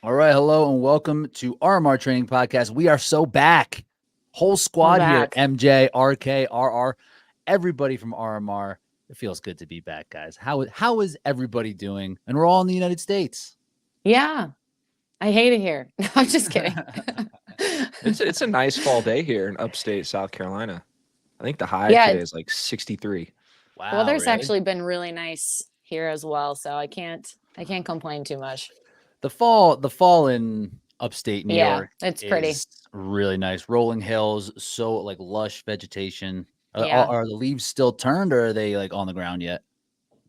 All right, hello and welcome to RMR Training Podcast. We are so back. Whole We're squad here. back. MJ, RK, RR, everybody from RMR. It feels good to be back, guys. How is everybody doing? And we're all in the United States. Yeah, I hate it here. No, I'm just kidding. It's a nice fall day here in upstate South Carolina. I think the high Yeah, today is like 63. Wow, well, there's really? actually been really nice here as well, so I can't complain too much. The fall in upstate New Yeah, York it's pretty. is really nice. Rolling hills, so like lush vegetation. Yeah. Are the leaves still turned or are they like on the ground yet?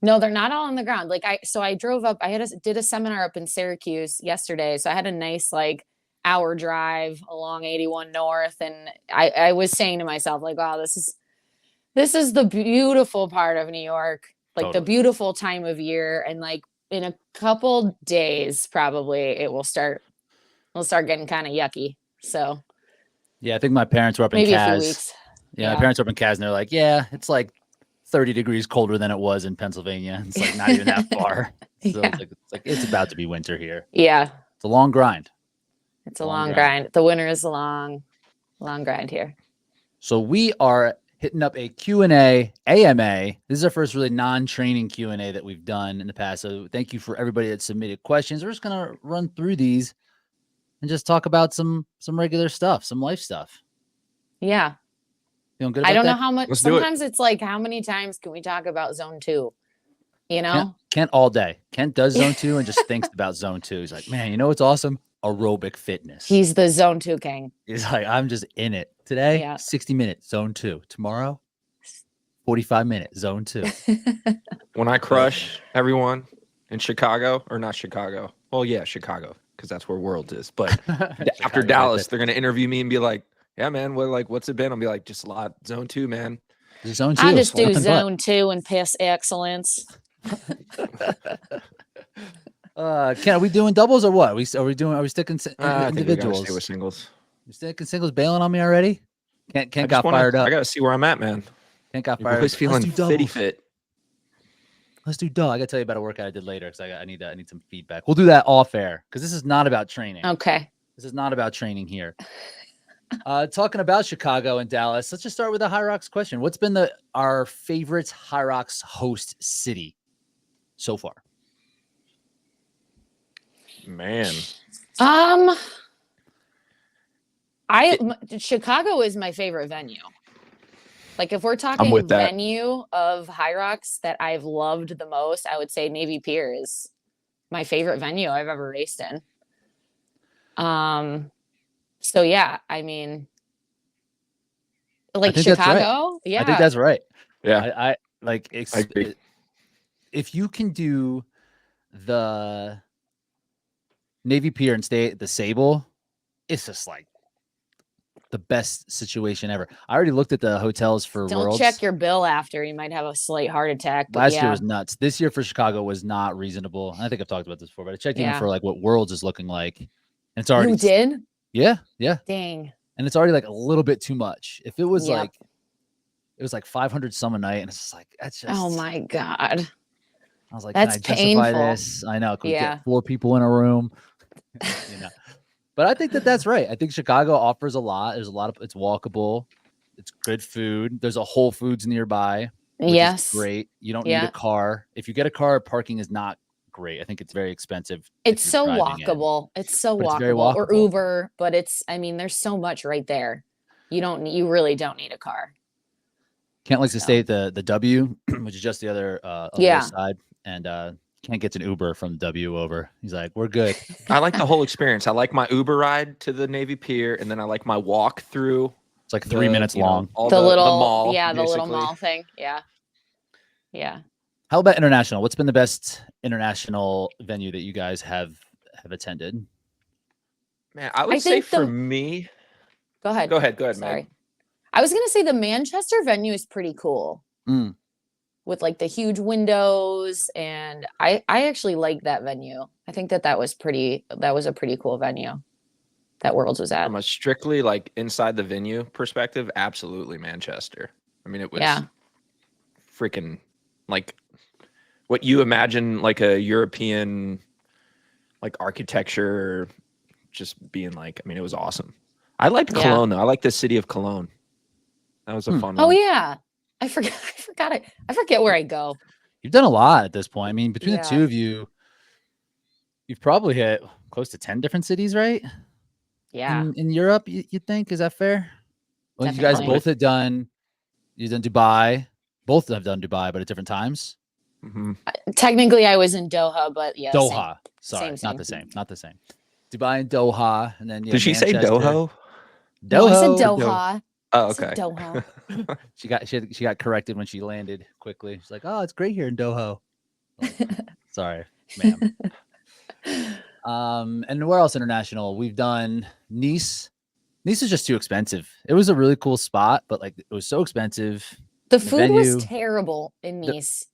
No, they're not all on the ground. Like I drove up. I did a seminar up in Syracuse yesterday, so I had a nice like hour drive along 81 North, and I was saying to myself like, wow, this is the beautiful part of New York, like the Totally. beautiful time of year, and like in a couple days probably it'll start getting kind of yucky. So Yeah, I think my parents were up in maybe a few Kaz. weeks. Yeah, my parents were up in Kaz, and they're like, yeah, it's like 30 degrees colder than it was in Pennsylvania. It's like not even that far. So Yeah. it's about to be winter here. Yeah, It's a long grind. it's a long grind. The winter is a long grind here. So we are hitting up a Q&A AMA. This is our first really non-training Q&A that we've done in the past. So thank you for everybody that submitted questions. We're just going to run through these and just talk about some regular stuff, some life stuff. Yeah. Feeling good about I don't that? know how much. Let's do it. Sometimes it's like, how many times can we talk about zone 2? You know? Kent all day. Kent does zone 2 and just thinks about zone 2. He's like, man, you know what's awesome? Aerobic fitness. He's the zone 2 king. He's like, I'm just in it. Today, Yeah. 60 minutes, zone 2. Tomorrow, 45 minutes, zone 2. When I crush everyone in Chicago, or not Chicago. Well, yeah, Chicago, because that's where Worlds is. But after Dallas, they're gonna interview me and be like, yeah, man, what's it been? I'll be like, just a lot. Zone 2, man. Zone 2. I just do Nothing zone 2 and piss excellence. Ken, are we doing doubles or what? Are we sticking I think we gotta individuals? stay with singles. You sticking singles bailing on me already? Kent I got just wanna- fired up. I gotta see where I'm at, man. Kent got Your fired boy's up. feeling Let's do fitty doubles. fit. Let's do double. I gotta tell you about a workout I did later because I need some feedback. We'll do that off air because this is not about training. Okay. This is not about training here. Talking about Chicago and Dallas, let's just start with a HYROX question. What's been our favorite HYROX host city so far? Man. Chicago is my favorite venue. Like if we're talking with that. venue of HYROX that I've loved the most, I would say Navy Pier is my favorite venue I've ever raced in. So yeah, I mean, like I think that's right. Chicago, yeah. I think that's right. Yeah. I like I agree. if you can do the Navy Pier and stay at the Sable, it's just like the best situation ever. I already looked at the hotels for Don't Worlds. check your bill after. You might have a slight heart attack. But Last yeah. year was nuts. This year for Chicago was not reasonable. I think I've talked about this before, but I checked even Yeah. for like what Worlds is looking like. And it's already You did? Yeah. Dang. And it's already like a little bit too much. If it was Yep. like it was like 500 some a night, and it's just like that's just Oh my God. I was like, That's can I justify painful. this? I know. Can we Yeah. get 4 people in a room? You know. But I think that's right. I think Chicago offers a lot. There's a lot of it's walkable. It's good food. There's a Whole Foods nearby, which Yes. is great. You don't Yeah. need a car. If you get a car, parking is not great. I think it's very expensive. It's if so you're driving in. walkable. It's so But it's very walkable. Or walkable. Uber, but I mean, there's so much right there. You really don't need a car. Can't like to So. stay at the W, which is just the other Yeah. side, and can't get an Uber from W over. He's like, we're good. I like the whole experience. I like my Uber ride to the Navy Pier, and then I like my walk through. It's like 3 minutes long. All The little mall. the little basically. mall thing. Yeah. Yeah. How about international? What's been the best international venue that you guys have attended? Man, I would I say think for me. Go ahead. Go ahead, Sorry. Meg. I was gonna say the Manchester venue is pretty cool. Mm. With like the huge windows, and I actually like that venue. I think that was a pretty cool venue that Worlds was at. From a strictly like inside the venue perspective, absolutely Manchester. I mean, it was freaking like what you imagine like a European like architecture, just being like, I mean, it was awesome. I liked Yeah. Cologne though. I like the city of Cologne. That was a fun Oh one. yeah. I forgot it. I forget where I go. You've done a lot at this point. I mean, between the Yeah. two of you, you've probably hit close to 10 different cities, right? Yeah. In Europe, you think? Is that fair? Well, you guys Definitely. both had done, you've done Dubai. Both have done Dubai, but at different times. Mhm. Technically, I was in Doha, but yeah. Doha. Sorry, same. not the same. Not the same. Dubai and Doha. And then, yeah, Did she say Manchester. Doho? No, I said Doho. Doha. Oh, I said okay. Doha. She got corrected when she landed quickly. She's like, "Oh, it's great here in Doho." Like, sorry, ma'am. And where else international? We've done Nice. Nice is just too expensive. It was a really cool spot, but like it was so expensive. The food was venue- terrible in Nice.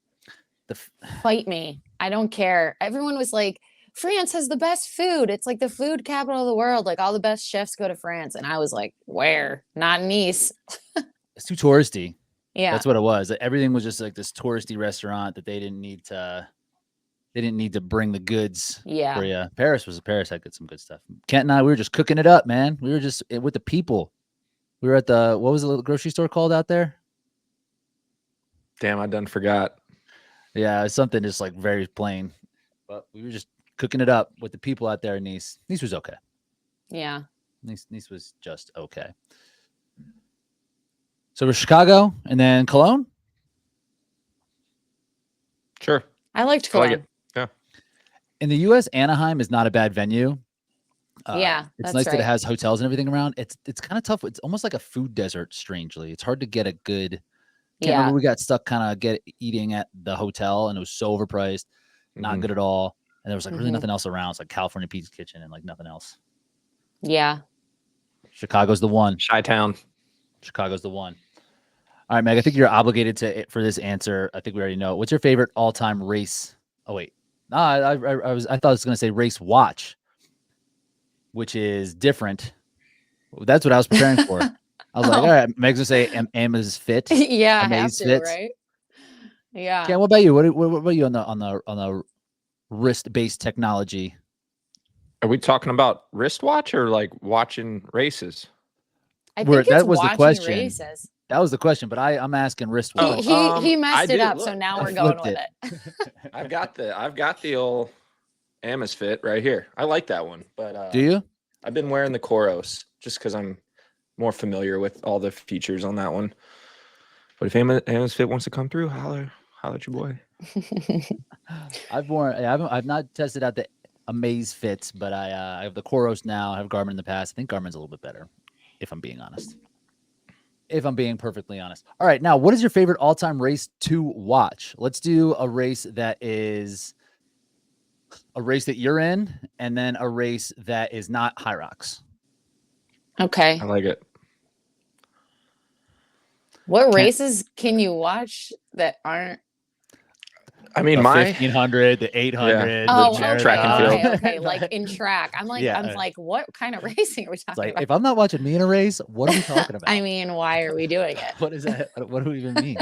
The Fight me. I don't care. Everyone was like, France has the best food. It's like the food capital of the world. Like all the best chefs go to France. And I was like, where? Not Nice. It's too touristy. Yeah. That's what it was. Everything was just like this touristy restaurant that they didn't need to. They didn't need to bring the goods Yeah. for you. Paris had some good stuff. Kent and I, we were just cooking it up, man. We were just with the people. We were at the, what was the little grocery store called out there? Damn, I done forgot. Yeah, it's something just like very plain. But we were just cooking it up with the people out there in Nice. Nice was okay. Yeah. Nice was just okay. So we're Chicago and then Cologne. Sure. I liked I Cologne. like it. Yeah. In the U.S., Anaheim is not a bad venue. Yeah, it's that's nice that right. it has hotels and everything around. It's kind of tough. It's almost like a food desert. Strangely, it's hard to get a good. Can't Yeah. remember we got stuck kind of eating at the hotel and it was so overpriced, not Mhm. good at all. And there was like really Mhm. nothing else around. It's like California Pizza Kitchen and like nothing else. Yeah. Chicago's the one. Chi-town. Chicago's the one. All right, Meg. I think you're obligated for this answer. I think we already know. What's your favorite all-time race? Oh wait, no, I thought I was going to say race watch, which is different. That's what I was preparing for. I was like, all right, Meg's gonna say Amaze Fit. Yeah, I have Amaze to, Fits. right? Yeah. Ken, what about you? What about you on the wrist-based technology? Are we talking about wristwatch or like watching races? I think it's that was the watching question. races. That was the question, but I'm asking wristwatch. He messed I it do. up, Look, so now I we're going flipped with it. I've got the old Amazfit right here. I like that one, but Do you? I've been wearing the Koros just because I'm more familiar with all the features on that one. But if Amazfit wants to come through, holler at your boy. I've not tested out the Amaze Fits, but I have the Koros now. I have Garmin in the past. I think Garmin's a little bit better, if I'm being honest. If I'm being perfectly honest. All right, now what is your favorite all-time race to watch? Let's do a race that is a race that you're in, and then a race that is not HYROX. Okay. I like it. What races can you watch that aren't? I mean, The my 1500, the 800, Oh, the okay, track and marathon. field. okay. Like in track. I'm like, what kind of racing are we It's talking like, about? if I'm not watching me in a race, what are we talking about? I mean, why are we doing it? What is that? What do we even mean?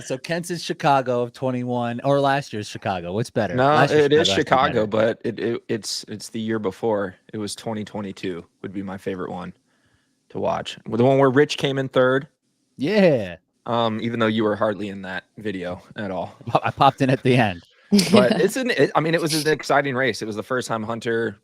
So Kent's is Chicago of 21, or last year's Chicago. What's better? no, Last year's it is has to be Chicago, better. but it's the year before. It was 2022 would be my favorite one to watch. The one where Rich came in third. Yeah. Even though you were hardly in that video at all. I popped in at the end. But it was an exciting race. It was the first time Hunter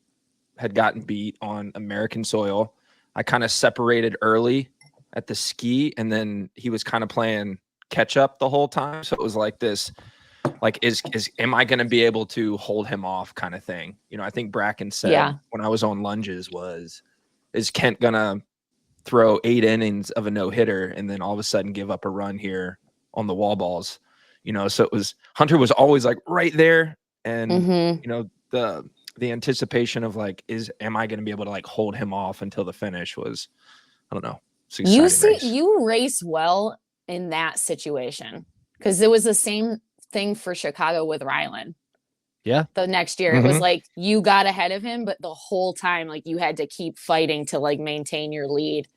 had gotten beat on American soil. I kind of separated early at the ski, and then he was kind of playing catch up the whole time. So it was like this, like, am I going to be able to hold him off kind of thing? You know, I think Bracken said when I was on lunges is Kent going to throw 8 innings of a no-hitter and then all of a sudden give up a run here on the wall balls, you know? So Hunter was always like right there. And, you know, the anticipation of like, am I going to be able to like hold him off until the finish was, I don't know. You race well in that situation because it was the same thing for Chicago with Rylan. Yeah. The next year, it was like you got ahead of him, but the whole time, like you had to keep fighting to like maintain your lead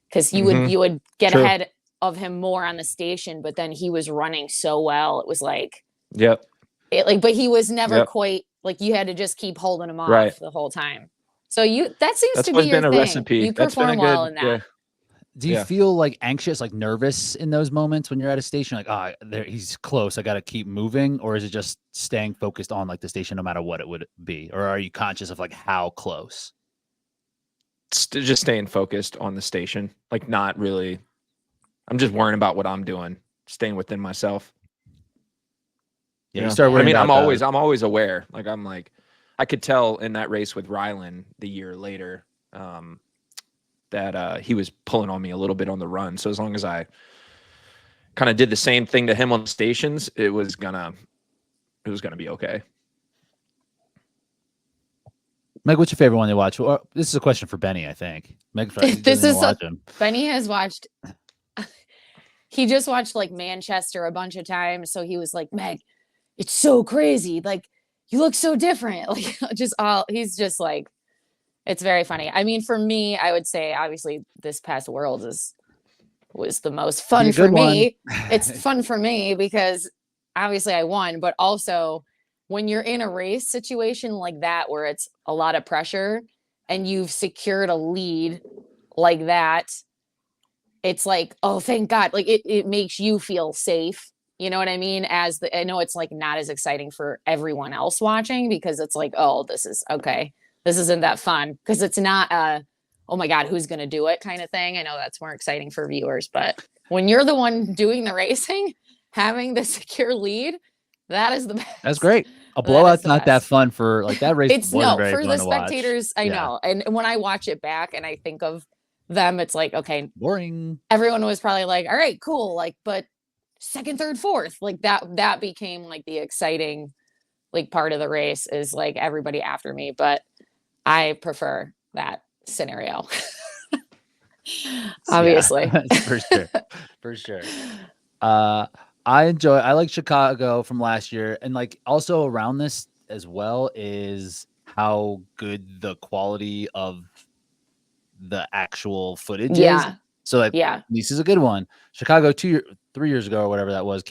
because you would get ahead of him more on the station, but then he was running so well. It was like, but he was never quite Like you had to just keep holding them off Right. the whole time. So that seems That's to be always your been a thing. recipe. You That's been a perform well good, in that. yeah. Do you feel like anxious, like nervous in those moments when you're at a station? Like, there he's close, I got to keep moving, or is it just staying focused on like the station, no matter what it would be, or are you conscious of like how close? Just staying focused on the station, like not really. I'm just worrying about what I'm doing, staying within myself. Yeah, you start worrying I'm about always aware. Like I could tell in that race with Rylan the year later that he was pulling on me a little bit on the run. So as long as I kind of did the same thing to him on the stations, it was gonna be okay. Meg, what's your favorite one to watch? Well, this is a question for Benny, I think. Meg, Benny has watched. He just watched like Manchester a bunch of times, so he was like, Meg, it's so crazy. Like you look so different. Like he's just like, it's very funny. I mean, for me, I would say obviously this past Worlds was the most fun for me. It's fun for me because obviously I won, but also when you're in a race situation like that, where it's a lot of pressure and you've secured a lead like that, it's like, oh, thank God. Like it makes you feel safe. You know what I mean? I know it's like not as exciting for everyone else watching because it's like, oh, this is okay. This isn't that fun because it's not oh my God, who's going to do it kind of thing. I know that's more exciting for viewers, but when you're the one doing the racing, having the secure lead, that is the best. That's great. A blowout's not that fun for like that race. It's wasn't very for fun the to watch. spectators. I know. And when I watch it back and I think of them, it's like, okay, boring. Everyone was probably like, all right, cool. Like, but second, third, fourth, like that became like the exciting like part of the race is like everybody after me. But I prefer that scenario. Obviously. For sure. I like Chicago from last year, and like also around this as well is how good the quality of the actual footage is. So like, this is a good one. Chicago 3 years ago or whatever that was,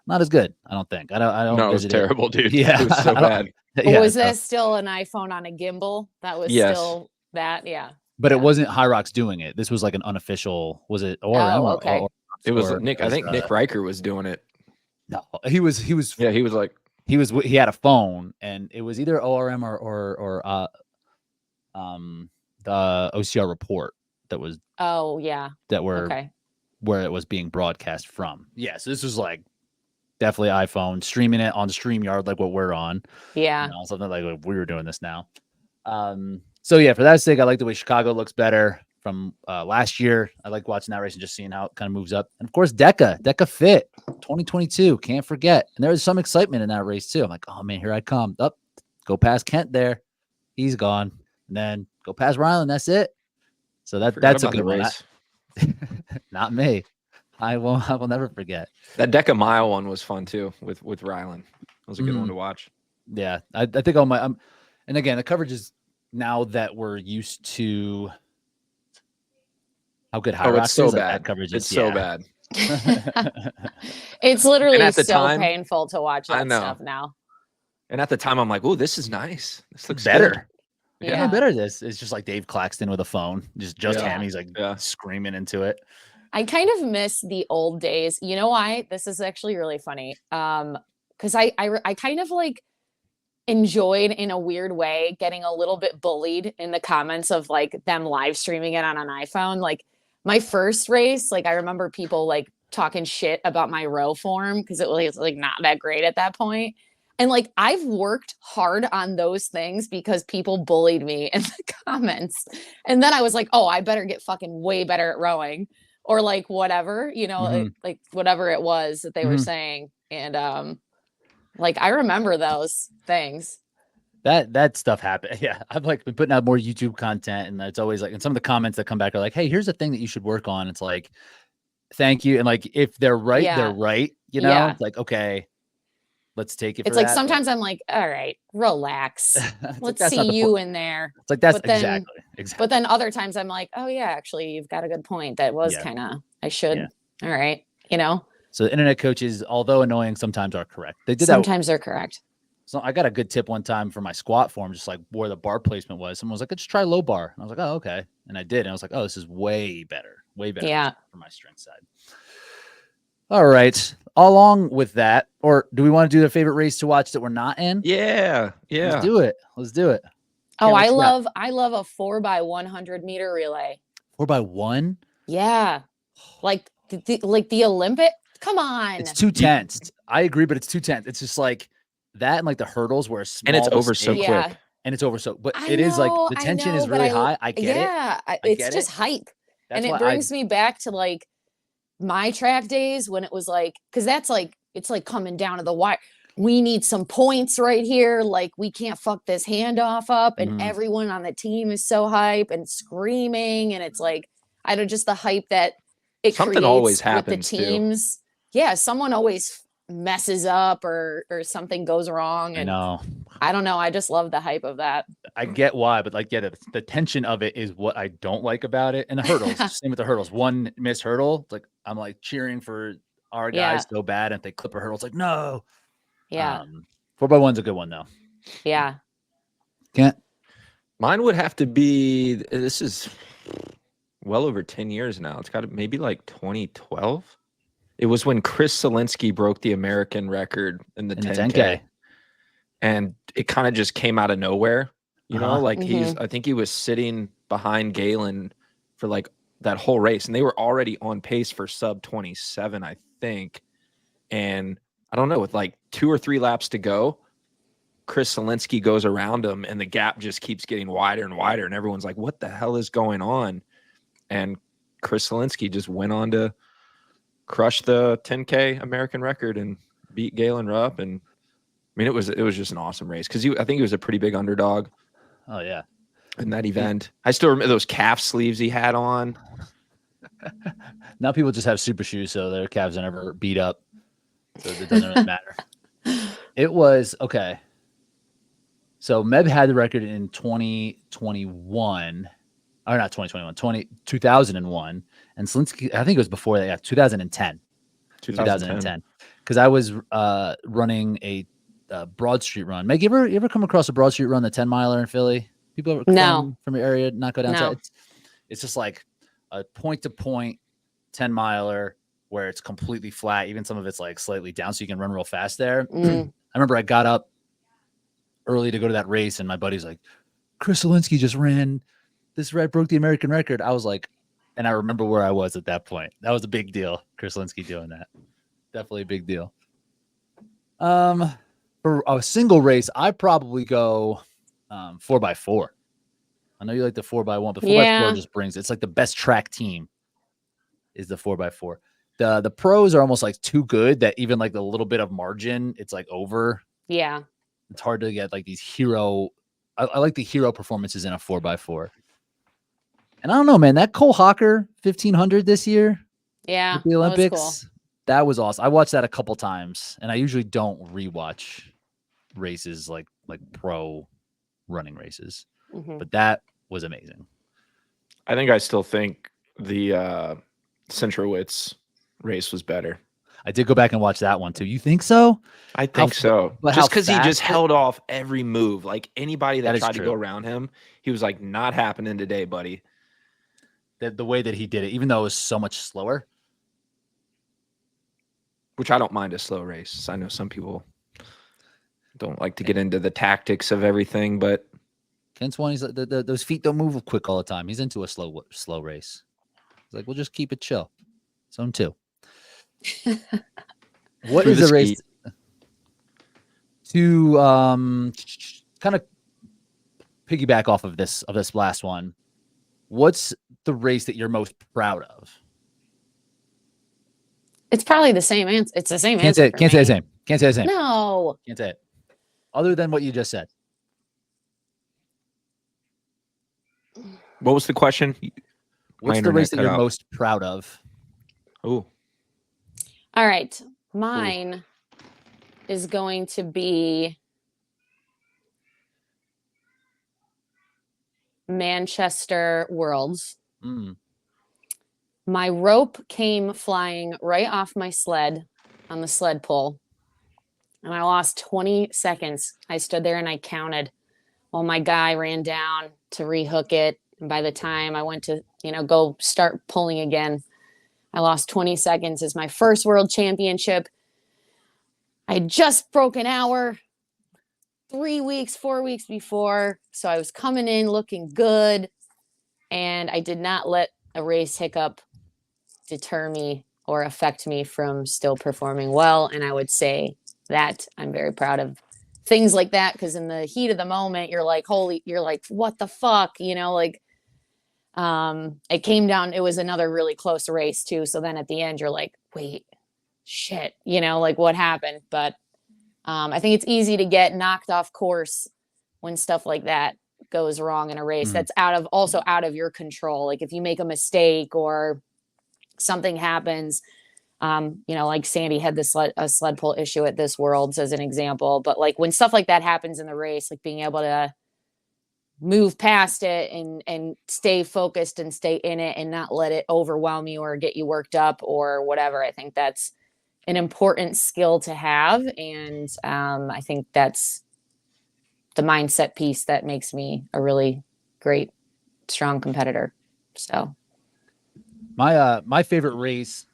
not as good. I don't think. I don't. No, it was terrible, dude. Yeah, it was so bad. Was that still an iPhone on a gimbal? That was still that. Yeah. But it wasn't HYROX doing it. This was like an unofficial. Was it ORM? Oh, okay. It was Nick. I think Nick Riker was doing it. No, he was. Yeah, he was like. He had a phone, and it was either ORM or the OCR report that was. Oh yeah. That were where it was being broadcast from. Yeah, so this was like definitely iPhone streaming it on StreamYard, like what we're on. Yeah, something like we were doing this now. So yeah, for that sake, I like the way Chicago looks better from last year. I like watching that race and just seeing how it kind of moves up. And of course, DECA Fit 2022, can't forget. And there was some excitement in that race too. I'm like, oh man, here I come. Up, go past Kent there, he's gone, and then go past Ryland. That's it. So that's a good race. Not me. I will never forget. That DECA mile one was fun too with Ryland. It was a good one to watch. Yeah, I think on my and again, the coverage is now that we're used to how good HYROX it's so is. bad. That coverage it's so bad. It's literally so painful to watch that stuff now. And at the time, I'm like, "Oh, this is nice. This looks better." Good. Yeah, better. It's just like Dave Claxton with a phone, just him. He's like screaming into it. I kind of miss the old days. You know why? This is actually really funny. Because I kind of like enjoyed in a weird way getting a little bit bullied in the comments of like them live streaming it on an iPhone. Like my first race, like I remember people like talking shit about my row form because it was like not that great at that point. And like I've worked hard on those things because people bullied me in the comments. And then I was like, oh, I better get fucking way better at rowing or like whatever, you know, like whatever it was that they were saying. And like I remember those things. That stuff happened. Yeah. I've like been putting out more YouTube content, and it's always like, and some of the comments that come back are like, hey, here's a thing that you should work on. It's like, thank you. And like, if they're right, they're right. You know, it's like, okay, let's take it. It's like, sometimes I'm like, all right, relax. Let's see you in there. It's like, that's exactly. But then other times I'm like, oh yeah, actually you've got a good point. That was kind of, I should. All right. You know? So the internet coaches, although annoying, sometimes are correct. They did sometimes they're correct. So I got a good tip one time for my squat form, just like where the bar placement was. Someone was like, just try low bar. And I was like, oh, okay. And I did. And I was like, oh, this is way better Yeah. for my strength side. All right. Along with that, or do we want to do the favorite race to watch that we're not in? Yeah. Let's do it. Let's do it. Oh, Karen, I love a 4x100 meter relay. 4x1? Yeah. Like the Olympic. Come on. It's too tense. I agree, but it's too tense. It's just like that and like the hurdles where And it's over so quick. And it's over so, but I it is like know, the I tension know, is but really high. I get it. Yeah, it's just hype. That's And it why brings me back to like my track days when it was like, because that's like, it's like coming down to the wire. We need some points right here. Like, we can't fuck this handoff up. And everyone on the team is so hype and screaming. And it's like, I don't just the hype that it Something creates always with happens the teams. Too. Yeah, someone always messes up or something goes wrong. And I don't know. I just love the hype of that. I get why, but like, yeah, the tension of it is what I don't like about it. And the hurdles, same with the hurdles. One missed hurdle, like I'm like cheering for our guys so bad, and if they clip a hurdle, it's like no. Yeah. 4x1's a good one though. Yeah. Mine would have to be. This is well over 10 years now. It's got to maybe like 2012. It was when Chris Selinsky broke the American record in the 10K. And it kind of just came out of nowhere, you know, like I think he was sitting behind Galen for like that whole race, and they were already on pace for sub 27, I think. And I don't know, with like 2 or 3 laps to go, Chris Selinsky goes around him and the gap just keeps getting wider and wider. And everyone's like, what the hell is going on? And Chris Selinsky just went on to crush the 10K American record and beat Galen Rupp. And I mean, it was just an awesome race because I think he was a pretty big underdog. Oh yeah, in that event. I still remember those calf sleeves he had on. Now people just have super shoes, so their calves are never beat up, so it doesn't really matter. It was okay. So Meb had the record in 2021, or not 2021, 2001, and Selinsky, I think it was before that, yeah, 2010. Because I was running a Broad Street run. Meg, you ever come across a Broad Street run, the 10 miler in Philly? People ever come from your area, not go downtown? No. It's just like a point to point 10 miler where it's completely flat. Even some of it's like slightly down, so you can run real fast there. I remember I got up early to go to that race, and my buddy's like, Chris Selinsky just ran this, broke the American record. I was like, and I remember where I was at that point. That was a big deal. Chris Selinsky doing that. Definitely a big deal. For a single race, I probably go 4x4. I know you like the 4x1, but 4x4 just brings it's like the best track team is the 4x4. The pros are almost like too good that even like the little bit of margin, it's like over. Yeah. It's hard to get like these hero. I like the hero performances in a 4x4. And I don't know, man, that Cole Hawker 1500 this year. Yeah. At the Olympics. That was awesome. I watched that a couple times, and I usually don't rewatch races like pro running races, but that was amazing. I think I still think the Centrowitz race was better. I did go back and watch that one too. You think so? I think so. But just because he just held off every move, like anybody that tried to go around him, he was like, "Not happening today, buddy." The way that he did it, even though it was so much slower. Which I don't mind a slow race. I know some people don't like to get into the tactics of everything, but Kent's one, he's like, those feet don't move quick all the time. He's into a slow race. He's like, we'll just keep it chill. Zone 2. What is the race to kind of piggyback off of this last one? What's the race that you're most proud of? It's probably the same answer. It's the same answer. Can't say the same. No. Can't say it. Other than what you just said. What was the question? What's the race that you're most proud of? Oh. All right. Mine is going to be Manchester Worlds. My rope came flying right off my sled on the sled pull. and I lost 20 seconds. I stood there and I counted while my guy ran down to rehook it. And by the time I went to, go start pulling again, I lost 20 seconds. It's my first world championship. I had just broke an hour 4 weeks before. So I was coming in looking good. And I did not let a race hiccup deter me or affect me from still performing well. And I would say that I'm very proud of things like that, because in the heat of the moment, you're like, what the fuck? It came down, it was another really close race too. So then at the end, you're like, wait, shit, what happened? But I think it's easy to get knocked off course when stuff like that goes wrong in a race. That's also out of your control. Like if you make a mistake or something happens, like Sandy had a sled pull issue at this Worlds as an example, but like when stuff like that happens in the race, like being able to move past it and stay focused and stay in it and not let it overwhelm you or get you worked up or whatever. I think that's an important skill to have. And I think that's the mindset piece that makes me a really great, strong competitor. So my favorite race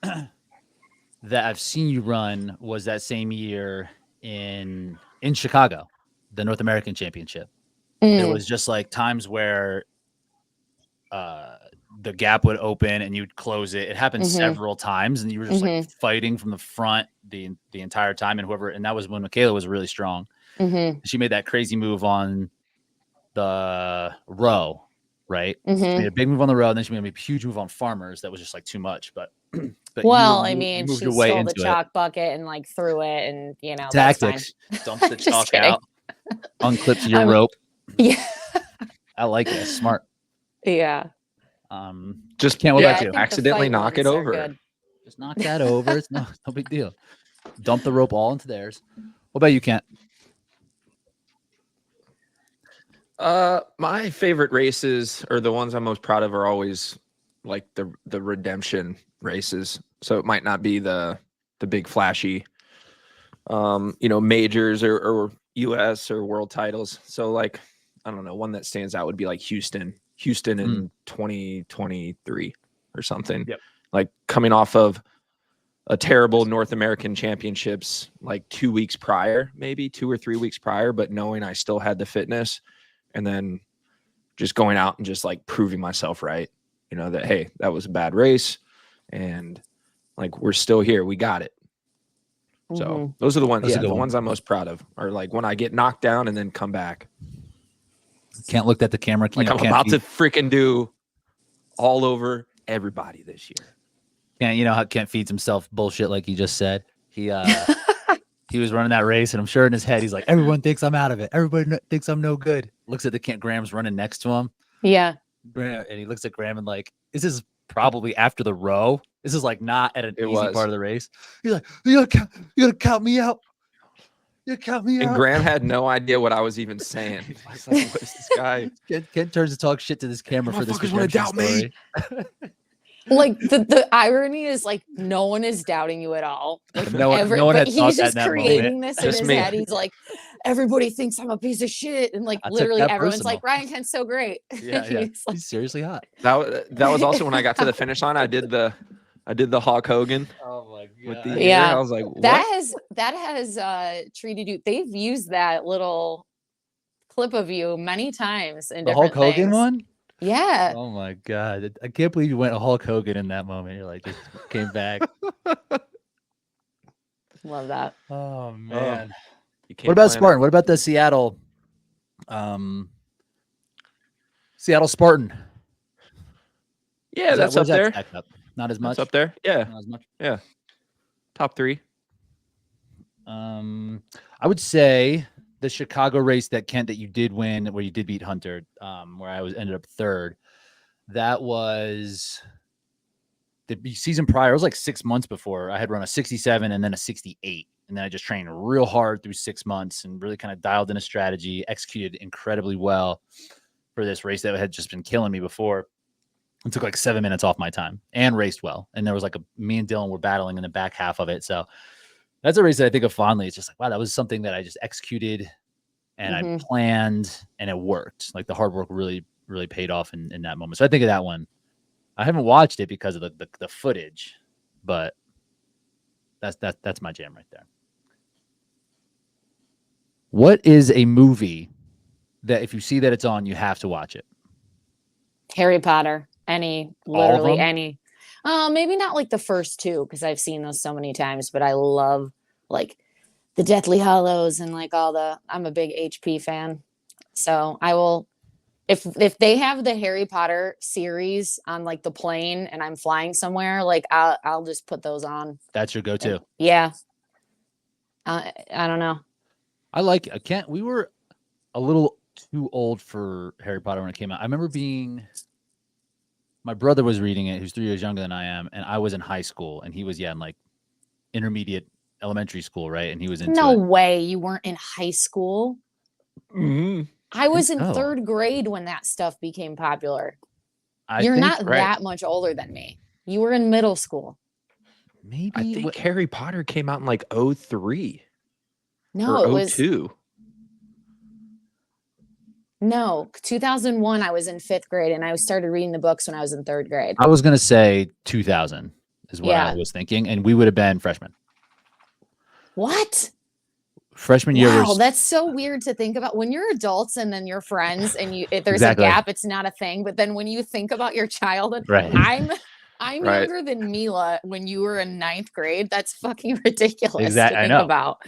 that I've seen you run was that same year in Chicago, the North American Championship. It was just like times where the gap would open and you'd close it. It happened several times, and you were just like fighting from the front the entire time. And that was when Michaela was really strong. She made that crazy move on the row, right? She made a big move on the row, and then she made a huge move on Farmers. That was just like too much, but well, you she moved your way stole into the chalk bucket and like threw it, and tactics. Dump the chalk out, unclips your rope. Yeah, I like it. It's smart. Yeah. Just can't. What about you? Accidentally knock it over. Just knock that over. It's no big deal. Dump the rope all into theirs. What about you, Kent? My favorite races, or the ones I'm most proud of, are always like the redemption races. So it might not be the big flashy, majors or US or world titles. So like, I don't know, one that stands out would be like Houston in 2023 or something. Yep. Like coming off of a terrible North American championships, like 2 weeks prior, maybe 2 or 3 weeks prior, but knowing I still had the fitness, and then just going out and just like proving myself right, that, hey, that was a bad race, and like, we're still here. We got it. So those are the ones, the ones I'm most proud of, are like when I get knocked down and then come back. Can't look at the camera. Like I'm about to freaking do all over everybody this year. Yeah, you know how Kent feeds himself bullshit, like you just said. He was running that race, and I'm sure in his head he's like, everyone thinks I'm out of it. Everybody thinks I'm no good. Looks at the Kent. Graham's running next to him. Yeah. And he looks at Graham and like, this is probably after the row. This is like not at an easy part of the race. He's like, you gotta count me out. You count me out. And Graham had no idea what I was even saying. I was like, what is this guy? Kent turns to talk shit to this camera for this redemption story. Like the irony is like no one is doubting you at all. Like no one but had thought he's that just in that creating moment. this in his head. He's like, everybody thinks I'm a piece of shit, and like literally everyone's personal. Like, Ryan Kent's so great. Yeah. He's seriously hot. That was also when I got to the finish line. I did the Hulk Hogan. Oh my god! With the ear. I was like, what? That has treated you. They've used that little clip of you many times in different Hulk Hogan things. one. Yeah. Oh my god! I can't believe you went Hulk Hogan in that moment. You're like, just came back. Love that. Oh man! What about Spartan? What about the Seattle Spartan? Yeah, that's up there. Up? Not as much. That's up there. Yeah. Not as much. Yeah. Top 3. I would say the Chicago race that you did win, where you did beat Hunter, where I ended up 3rd. That was the season prior. It was like 6 months before. I had run a 67 and then a 68. And then I just trained real hard through 6 months and really kind of dialed in a strategy, executed incredibly well for this race that had just been killing me before. It took like 7 minutes off my time and raced well. And there was like me and Dylan were battling in the back half of it. So That's a race that I think of fondly. It's just like, wow, that was something that I just executed and I planned and it worked. Like the hard work really, really paid off in that moment. So I think of that one. I haven't watched it because of the footage, but that's my jam right there. What is a movie that if you see that it's on, you have to watch it? Harry Potter. Literally them? any. Maybe not like the first two because I've seen those so many times, but I love like the Deathly Hallows and like I'm a big HP fan. So I will, if they have the Harry Potter series on like the plane and I'm flying somewhere, like I'll just put those on. That's your go-to. Yeah. I don't know. We were a little too old for Harry Potter when it came out. I remember my brother was reading it, who's 3 years younger than I am, and I was in high school, and he was, in like intermediate elementary school, right? And he was into No it. way you weren't in high school. Mm-hmm. I was in third grade when that stuff became popular. You're not that much older than me. You were in middle school. Maybe. I think Harry Potter came out in like 2003. No, or it was 2002. No, 2001, I was in 5th grade and I started reading the books when I was in 3rd grade. I was going to say 2000 is what I was thinking. And we would have been freshmen. What? Freshman year. Wow, that's so weird to think about. When you're adults and then you're friends and there's a gap, it's not a thing. But then when you think about your childhood, right. I'm younger than Mila when you were in 9th grade. That's fucking ridiculous to think about.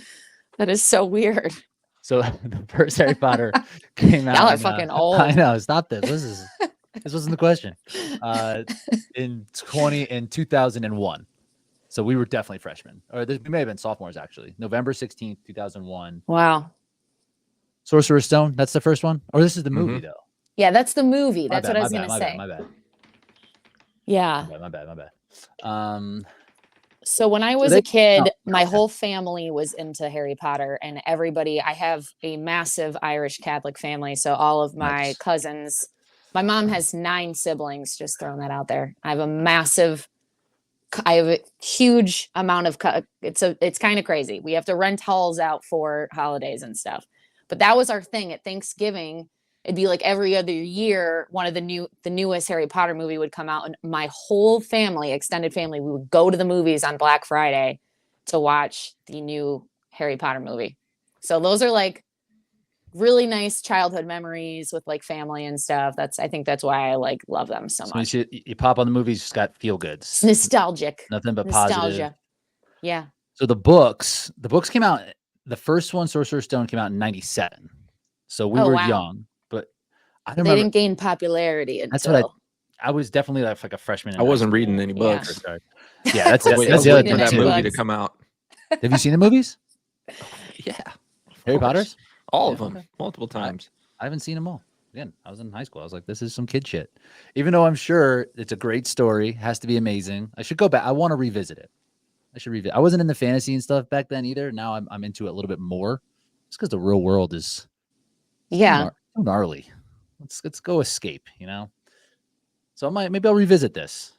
That is so weird. So the first Harry Potter came out. Y'all are fucking old. I know. Stop this. This wasn't the question. In 2001. So we were definitely freshmen, or we may have been sophomores actually. November 16th, 2001. Wow. Sorcerer's Stone. That's the first one, or this is the movie though. Yeah, that's the movie. That's what I was gonna say. My bad. Yeah. My bad. So when I was a kid, my whole family was into Harry Potter, and I have a massive Irish Catholic family. So all of my cousins, my mom has 9 siblings, just throwing that out there. I have a huge amount of, it's kind of crazy. We have to rent halls out for holidays and stuff, but that was our thing at Thanksgiving. It'd be like every other year, one of the newest Harry Potter movie would come out, and my whole family, extended family, we would go to the movies on Black Friday to watch the new Harry Potter movie. So those are like really nice childhood memories with like family and stuff. I think that's why I like love them so much. You pop on the movies, just got feel goods. It's nostalgic. Nothing but nostalgia. Positive. Yeah. So the books came out. The first one, Sorcerer's Stone, came out in 97. So we were young. They didn't gain popularity until. That's what I was definitely like a freshman. I wasn't reading any books. Yeah, that's the other thing for that movie to come out. Have you seen the movies? Yeah, Harry Potter's, all of them, multiple times. I haven't seen them all. Again, I was in high school. I was like, this is some kid shit. Even though I'm sure it's a great story, has to be amazing. I should go back. I want to revisit it. I wasn't in the fantasy and stuff back then either. Now I'm into it a little bit more, just because the real world is so gnarly. Let's go escape, So maybe I'll revisit this.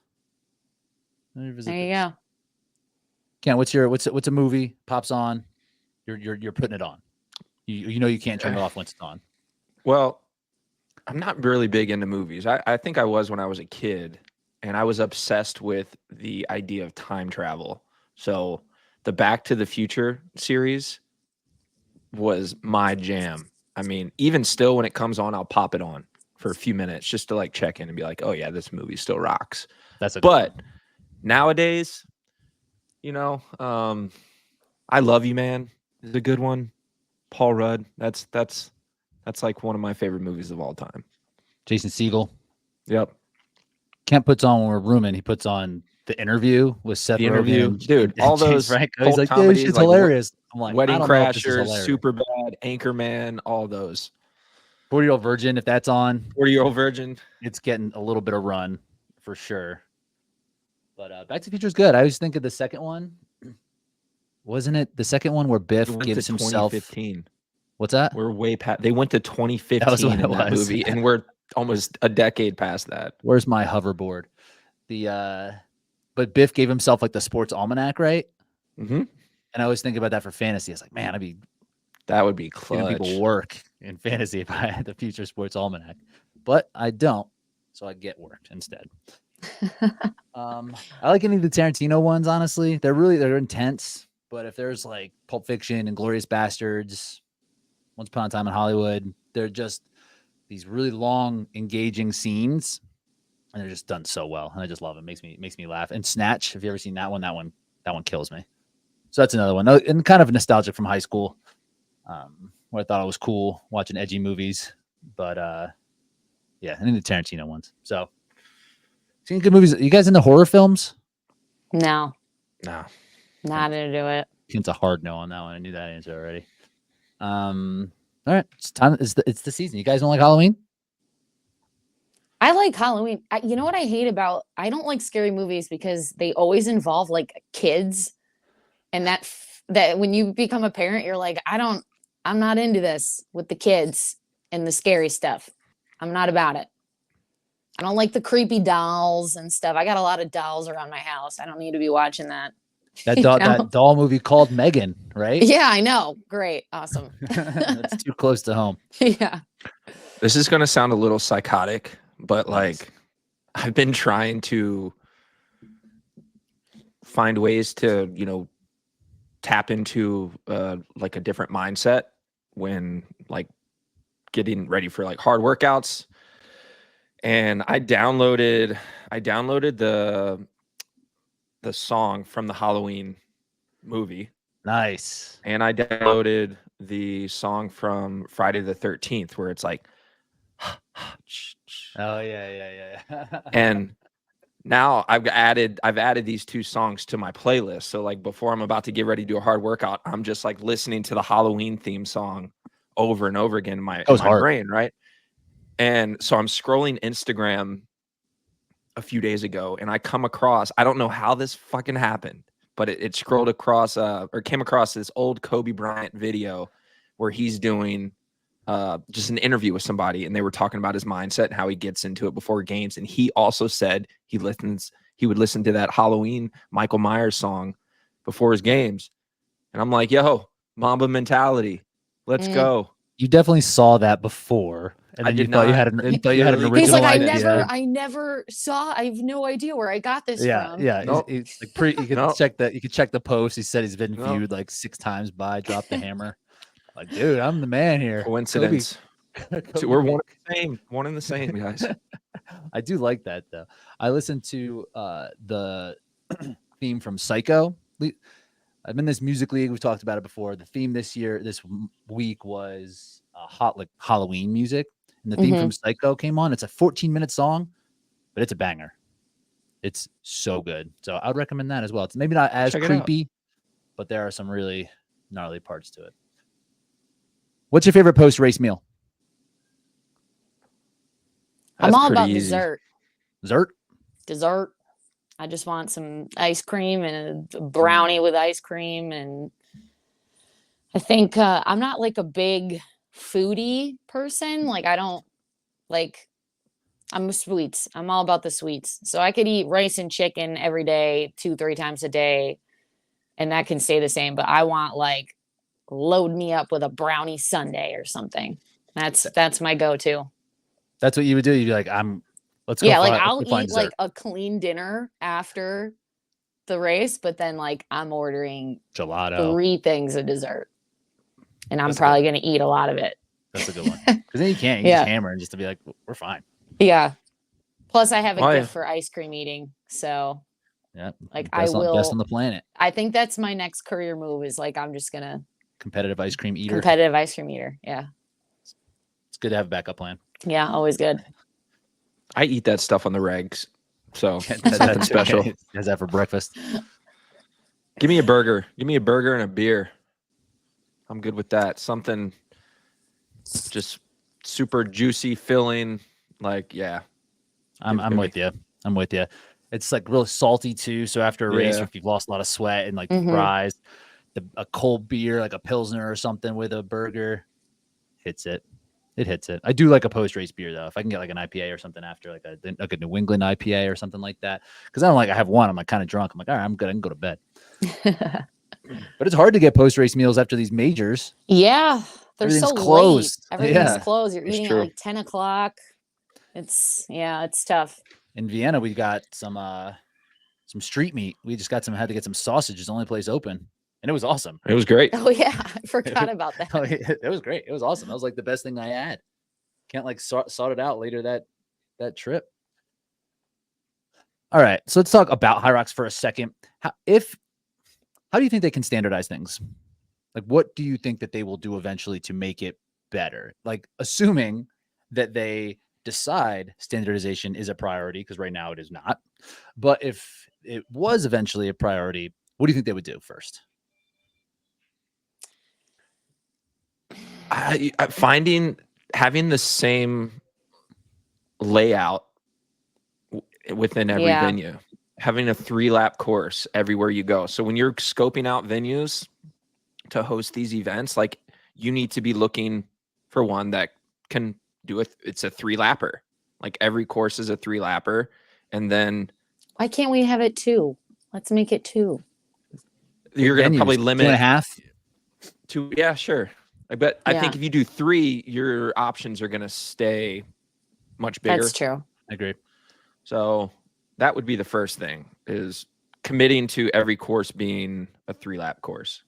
There you go. Ken, what's a movie pops on? You're putting it on. You can't turn it off once it's on. Well, I'm not really big into movies. I think I was when I was a kid, and I was obsessed with the idea of time travel. So the Back to the Future series was my jam. I mean, even still, when it comes on, I'll pop it on for a few minutes just to like check in and be like, oh yeah, this movie still rocks. But nowadays, I Love You, Man is a good one. Paul Rudd. That's like one of my favorite movies of all time. Jason Segel. Yep. Kent puts on when we're rooming. He puts on The Interview with Seth Rogen. Dude. All those He's like, dude, it's hilarious. I'm like, Wedding Crashers, Superbad, Anchorman, all those. 40-Year-Old Virgin, if that's on. 40-Year-Old Virgin. It's getting a little bit of run for sure. But Back to the Future is good. I always think of the second one. Wasn't it the second one where Biff gives himself 2015? What's that? We're way past. They went to 2015 in that movie, and we're almost a decade past that. Where's my hoverboard? But Biff gave himself like the sports almanac, right? Mm-hmm. And I always think about that for fantasy. I was like, man, I'd be That would be giving clutch. people work in fantasy if I had the Future Sports Almanac, but I don't, so I get worked instead. I like any of the Tarantino ones. Honestly, they're intense. But if there's like Pulp Fiction and Glorious Bastards, Once Upon a Time in Hollywood, they're just these really long, engaging scenes, and they're just done so well. And I just love it. Makes me laugh. And Snatch, have you ever seen that one? That one kills me. So that's another one, and kind of nostalgic from high school, where I thought it was cool watching edgy movies. But yeah, any of the Tarantino ones. So, seen good movies. You guys into horror films? No, No. not into it. It's a hard no on that one. I knew that answer already. All right, it's time. It's the season. You guys don't like Halloween? I like Halloween. You know what I hate about? I don't like scary movies because they always involve like kids, and that when you become a parent, you're like, I'm not into this with the kids and the scary stuff. I'm not about it. I don't like the creepy dolls and stuff. I got a lot of dolls around my house. I don't need to be watching that. That doll movie called Megan, right? Yeah, I know. Great. Awesome. That's too close to home. Yeah. This is going to sound a little psychotic, but like I've been trying to find ways to, tap into like a different mindset when like getting ready for like hard workouts. And I downloaded the song from the Halloween movie. Nice. And I downloaded the song from Friday the 13th where it's like oh yeah. And now I've added these two songs to my playlist. So like before I'm about to get ready to do a hard workout, I'm just like listening to the Halloween theme song over and over again in my brain, right? And so I'm scrolling Instagram a few days ago and I come across, I don't know how this fucking happened, but it scrolled across or came across this old Kobe Bryant video where he's doing just an interview with somebody, and they were talking about his mindset and how he gets into it before games. And he also said he would listen to that Halloween Michael Myers song before his games. And I'm like, yo, Mamba mentality. Let's go. You definitely saw that before. And then you thought you had an original He's like, idea. I never saw. I have no idea where I got this from. Yeah. Nope. He's like you can check that. You can check the post. He said he's been viewed like 6 times by Drop the Hammer. Like, dude, I'm the man here. Coincidence. Kobe. We're one in the same, guys. I do like that though. I listened to the theme from Psycho. I'm in this music league. We've talked about it before. The theme this week was Halloween music, and the theme from Psycho came on. It's a 14-minute song, but it's a banger. It's so good. So I would recommend that as well. It's maybe not as creepy, but there are some really gnarly parts to it. What's your favorite post-race meal? I'm all about dessert. Dessert. I just want some ice cream and a brownie with ice cream. And I think I'm not like a big foodie person. Like I'm sweets. I'm all about the sweets. So I could eat rice and chicken every day, 2-3 times a day, and that can stay the same. But I want like load me up with a brownie sundae or something. That's my go-to. That's what you would do. You'd be like, let's go. Yeah, like I'll eat like a clean dinner after the race, but then like I'm ordering gelato, 3 things of dessert, and I'm probably going to eat a lot of it. That's a good one. Because then you can't just hammer and just to be like, we're fine. Yeah. Plus, I have a gift for ice cream eating, so yeah, like best on the planet. I think that's my next career move. Is like I'm just gonna competitive ice cream eater. Yeah. It's good to have a backup plan. Yeah, always good. I eat that stuff on the regs, so nothing special. You guys that for breakfast? Give me a burger. Give me a burger and a beer. I'm good with that. Something just super juicy, filling. Like, yeah. I'm with you. It's like real salty too. So after a race, if you've lost a lot of sweat and like fries, a cold beer, like a Pilsner or something with a burger, hits it. It hits it. I do like a post-race beer though. If I can get like an IPA or something after, like a New England IPA or something like that, because I have one. I'm like kind of drunk. I'm like, all right, I'm good. I can go to bed. But it's hard to get post-race meals after these majors. Yeah, they're so Everything's closed. late. Everything's Yeah. closed. You're It's eating true. at like 10 o'clock. It's tough. In Vienna, we got some street meat. We just had to get some sausage. It's the only place open. And it was awesome. It was great. Oh yeah, I forgot about that. It was great. It was awesome. That was like the best thing I had. Can't like sort it out later that trip. All right, so let's talk about HYROX for a second. How do you think they can standardize things? Like, what do you think that they will do eventually to make it better? Like, assuming that they decide standardization is a priority, because right now it is not. But if it was eventually a priority, what do you think they would do first? Having the same layout within every venue, having a 3-lap course everywhere you go. So when you're scoping out venues to host these events, like, you need to be looking for one that can do it. It's a 3-lapper. Like, every course is a 3-lapper. And then Why can't we have it 2? Let's make it 2. You're going to probably limit 2.5. 2. Yeah, sure. But I think if you do 3, your options are going to stay much bigger. That's true. I agree. So that would be the first thing, is committing to every course being a 3-lap course.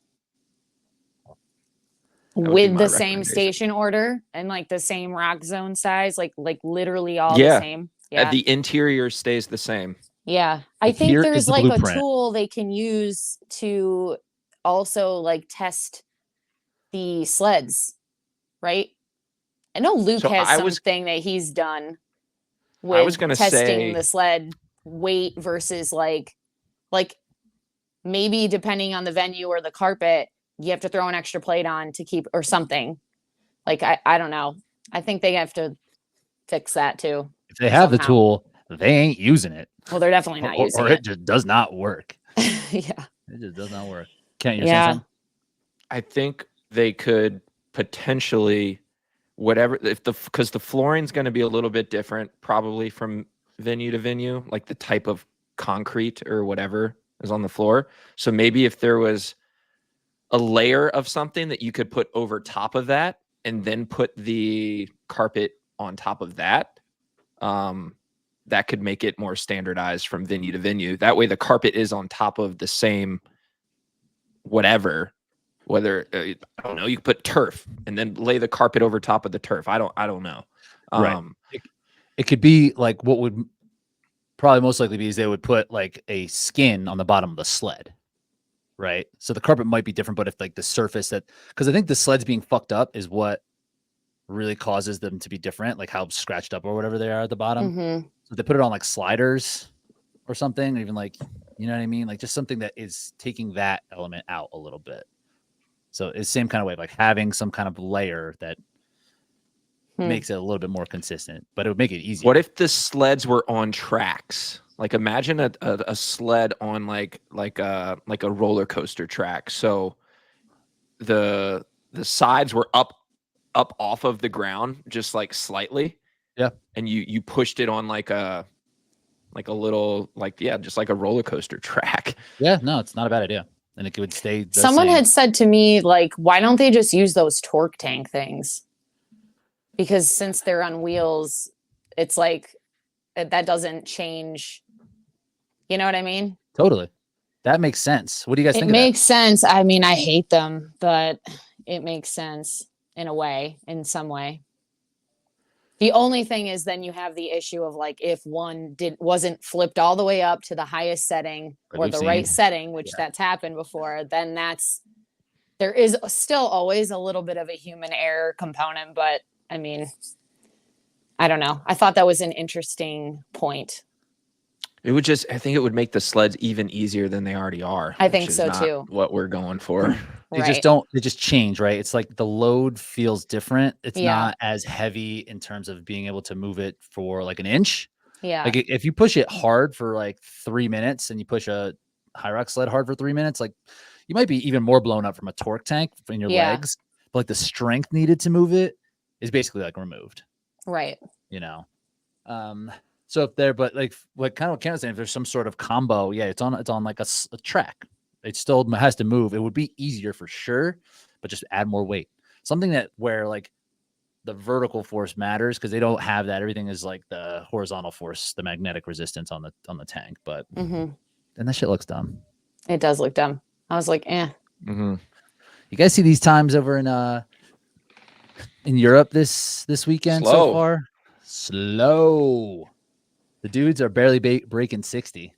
With the same station order and like the same rock zone size, like literally all the same. Yeah. The interior stays the same. Yeah. I think there's like a tool they can use to also like test the sleds, right? I know Luke has something that he's done with testing the sled weight versus like maybe depending on the venue or the carpet, you have to throw an extra plate on to keep or something. Like, I don't know. I think they have to fix that too. If they have the tool, they ain't using it. Well, they're definitely not using it. Or it just does not work. Yeah. It just does not work. Can't you say something? I think they could potentially because the flooring's going to be a little bit different probably from venue to venue, like the type of concrete or whatever is on the floor. So maybe if there was a layer of something that you could put over top of that and then put the carpet on top of that, that could make it more standardized from venue to venue. That way the carpet is on top of the same whatever, whether I don't know, you could put turf and then lay the carpet over top of the turf. I don't know. Right. It could be like what would probably most likely be is they would put like a skin on the bottom of the sled. Right. So the carpet might be different, but if like the surface because I think the sleds being fucked up is what really causes them to be different, like how scratched up or whatever they are at the bottom. Mm-hmm. So they put it on like sliders or something, or even like, you know what I mean? Like just something that is taking that element out a little bit. So it's the same kind of way, like having some kind of layer that makes it a little bit more consistent, but it would make it easier. What if the sleds were on tracks? Like imagine a sled on like a roller coaster track. So the sides were up off of the ground, just like slightly. Yeah. And you pushed it on like a little, just like a roller coaster track. Yeah, no, it's not a bad idea. And it would stay the Someone same. had said to me, like, why don't they just use those torque tank things? Because since they're on wheels, it's like that doesn't change. You know what I mean? Totally. That makes sense. What do you guys think of that? It makes sense. I mean, I hate them, but it makes sense in some way. The only thing is then you have the issue of like if one wasn't flipped all the way up to the highest setting or the right setting, which that's happened before, then there is still always a little bit of a human error component. But I mean, I don't know. I thought that was an interesting point. I think it would make the sleds even easier than they already are. I think so too. What we're going for. They just change, right? It's like the load feels different. It's not as heavy in terms of being able to move it for like an inch. Yeah. Like if you push it hard for like 3 minutes and you push a HYROX sled hard for 3 minutes, like you might be even more blown up from a torque tank in your legs. But like the strength needed to move it is basically like removed. Right. You know? So if there, but like what kind of saying, if there's some sort of combo, it's on like a track, It still has to move. It would be easier for sure, but just add more weight. Something that where like the vertical force matters because they don't have that. Everything is like the horizontal force, the magnetic resistance on the tank. But and that shit looks dumb. It does look dumb. I was like, eh. Mm-hmm. You guys see these times over in Europe this weekend so far? Slow. The dudes are barely breaking 60.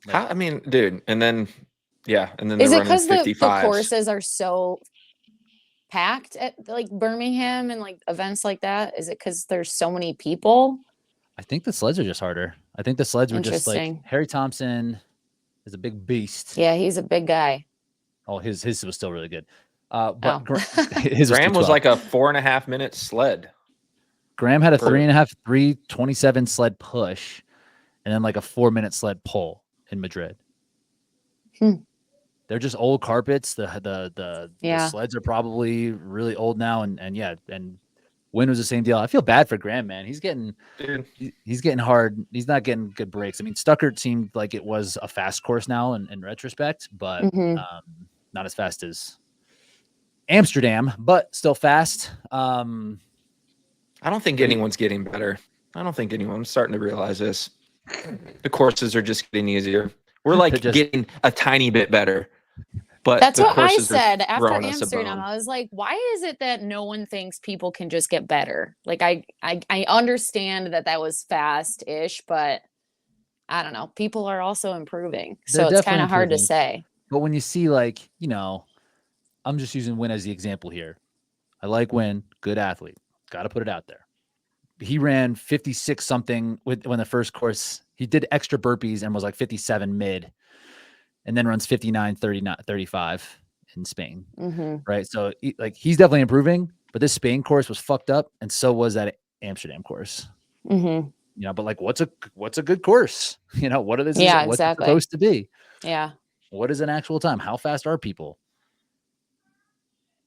Like, I mean, dude, and then is it because the courses are so packed at like Birmingham and like events like that? Is it because there's so many people? I think the sleds are just harder. I think the sleds were just like Harry Thompson is a big beast. Yeah, he's a big guy. Oh, his was still really good. But his Graham was like a 4.5 minute sled. Graham had a 3:27 sled push, and then like a 4-minute sled pull in Madrid. They're just old carpets. The sleds are probably really old now, and Wynn was the same deal. I feel bad for Graham, man. He's getting hard. He's not getting good breaks. I mean, Stuttgart seemed like it was a fast course now in retrospect, but not as fast as Amsterdam, but still fast. I don't think anyone's getting better. I don't think anyone's starting to realize this. The courses are just getting easier. We're like getting a tiny bit better. But that's what I said after Amsterdam. I was like, why is it that no one thinks people can just get better? Like I understand that was fast-ish, but I don't know. People are also improving. So it's kind of hard to say. But when you see like, I'm just using Wynn as the example here. I like Wynn, good athlete. Got to put it out there. He ran 56 something when the first course, he did extra burpees and was like 57 mid. And then runs 59, 39, 35 in Spain. Right. So he's definitely improving, but this Spain course was fucked up. And so was that Amsterdam course, but like, what's a good course? What are this? Yeah, what's exactly. it supposed to be? Yeah. What is an actual time? How fast are people?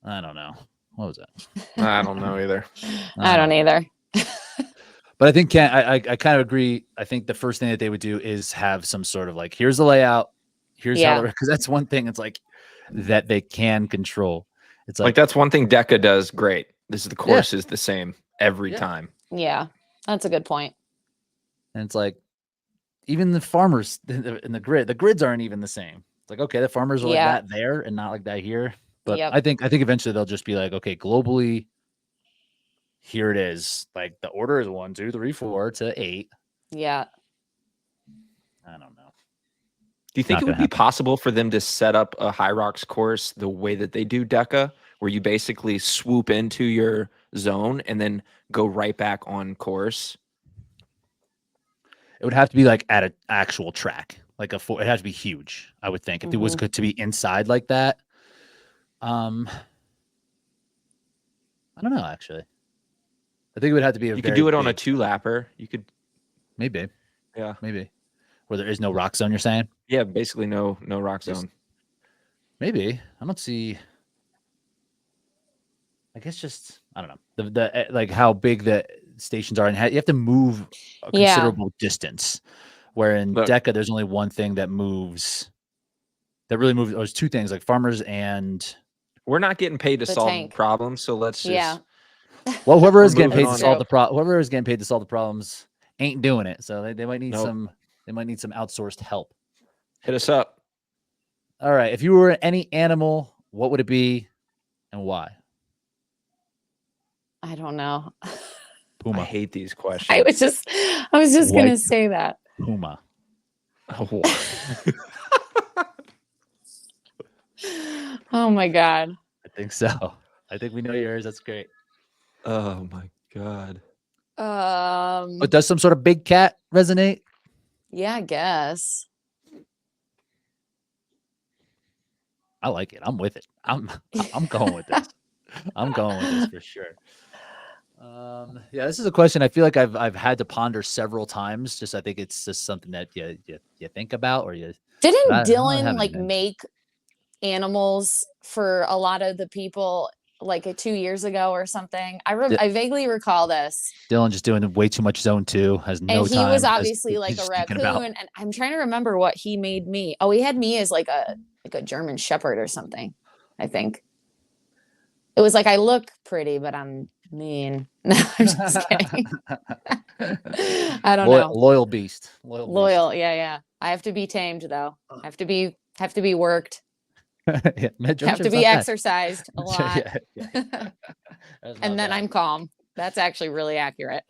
I don't know. What was that? I don't know either. I don't either. But I think I kind of agree. I think the first thing that they would do is have some sort of like, here's the layout. Here's how, because that's one thing. It's like that they can control. It's like that's one thing DECA does great. The course is the same every time. Yeah, that's a good point. And it's like even the farmers in the grids aren't even the same. It's like, okay, the farmers are like that there and not like that here. But I think eventually they'll just be like, okay, globally, here it is. Like the order is 1, 2, 3, 4 to 8. Yeah. I don't know. Do you think it would be possible for them to set up a HYROX course the way that they do DECA, where you basically swoop into your zone and then go right back on course? It would have to be like at an actual track, like it has to be huge. I would think if it was good to be inside like that. I don't know. Actually, I think it would have to be. You could do it on a 2-lapper. You could maybe. Yeah, maybe. Where there is no rock zone, you're saying? Yeah, basically no rock zone. Maybe. I don't see. I guess just I don't know the like how big the stations are, and you have to move a considerable distance. Where in DECA, there's only one thing that moves. That really moves. There's two things like farmers and. We're not getting paid to solve problems, so let's just. Well, whoever is getting paid to solve the problem, whoever is getting paid to solve the problems, ain't doing it. So they might need some. They might need some outsourced help. Hit us up. All right. If you were any animal, what would it be and why? I don't know. Puma. I hate these questions. I was just going to say that. Puma. Oh. Oh my God. I think so. I think we know yours. That's great. Oh my God. But does some sort of big cat resonate? Yeah, I guess. I like it. I'm with it. I'm going with this. I'm going with this for sure. Yeah, this is a question I feel like I've had to ponder several times. Just I think it's just something that you think about or you. Didn't Dylan make animals for a lot of the people like 2 years ago or something? I vaguely recall this. Dylan just doing way too much zone 2, has no and time. And he was obviously like a raccoon. And I'm trying to remember what he made me. Oh, he had me as like a like a German Shepherd or something. I think it was like I look pretty, but I'm mean. No, I'm just kidding. I don't know. Loyal beast. Loyal beast. Loyal, yeah. I have to be tamed though. I have to be worked. Yeah, Have to be exercised a lot. Yeah. And then I'm calm. That's actually really accurate.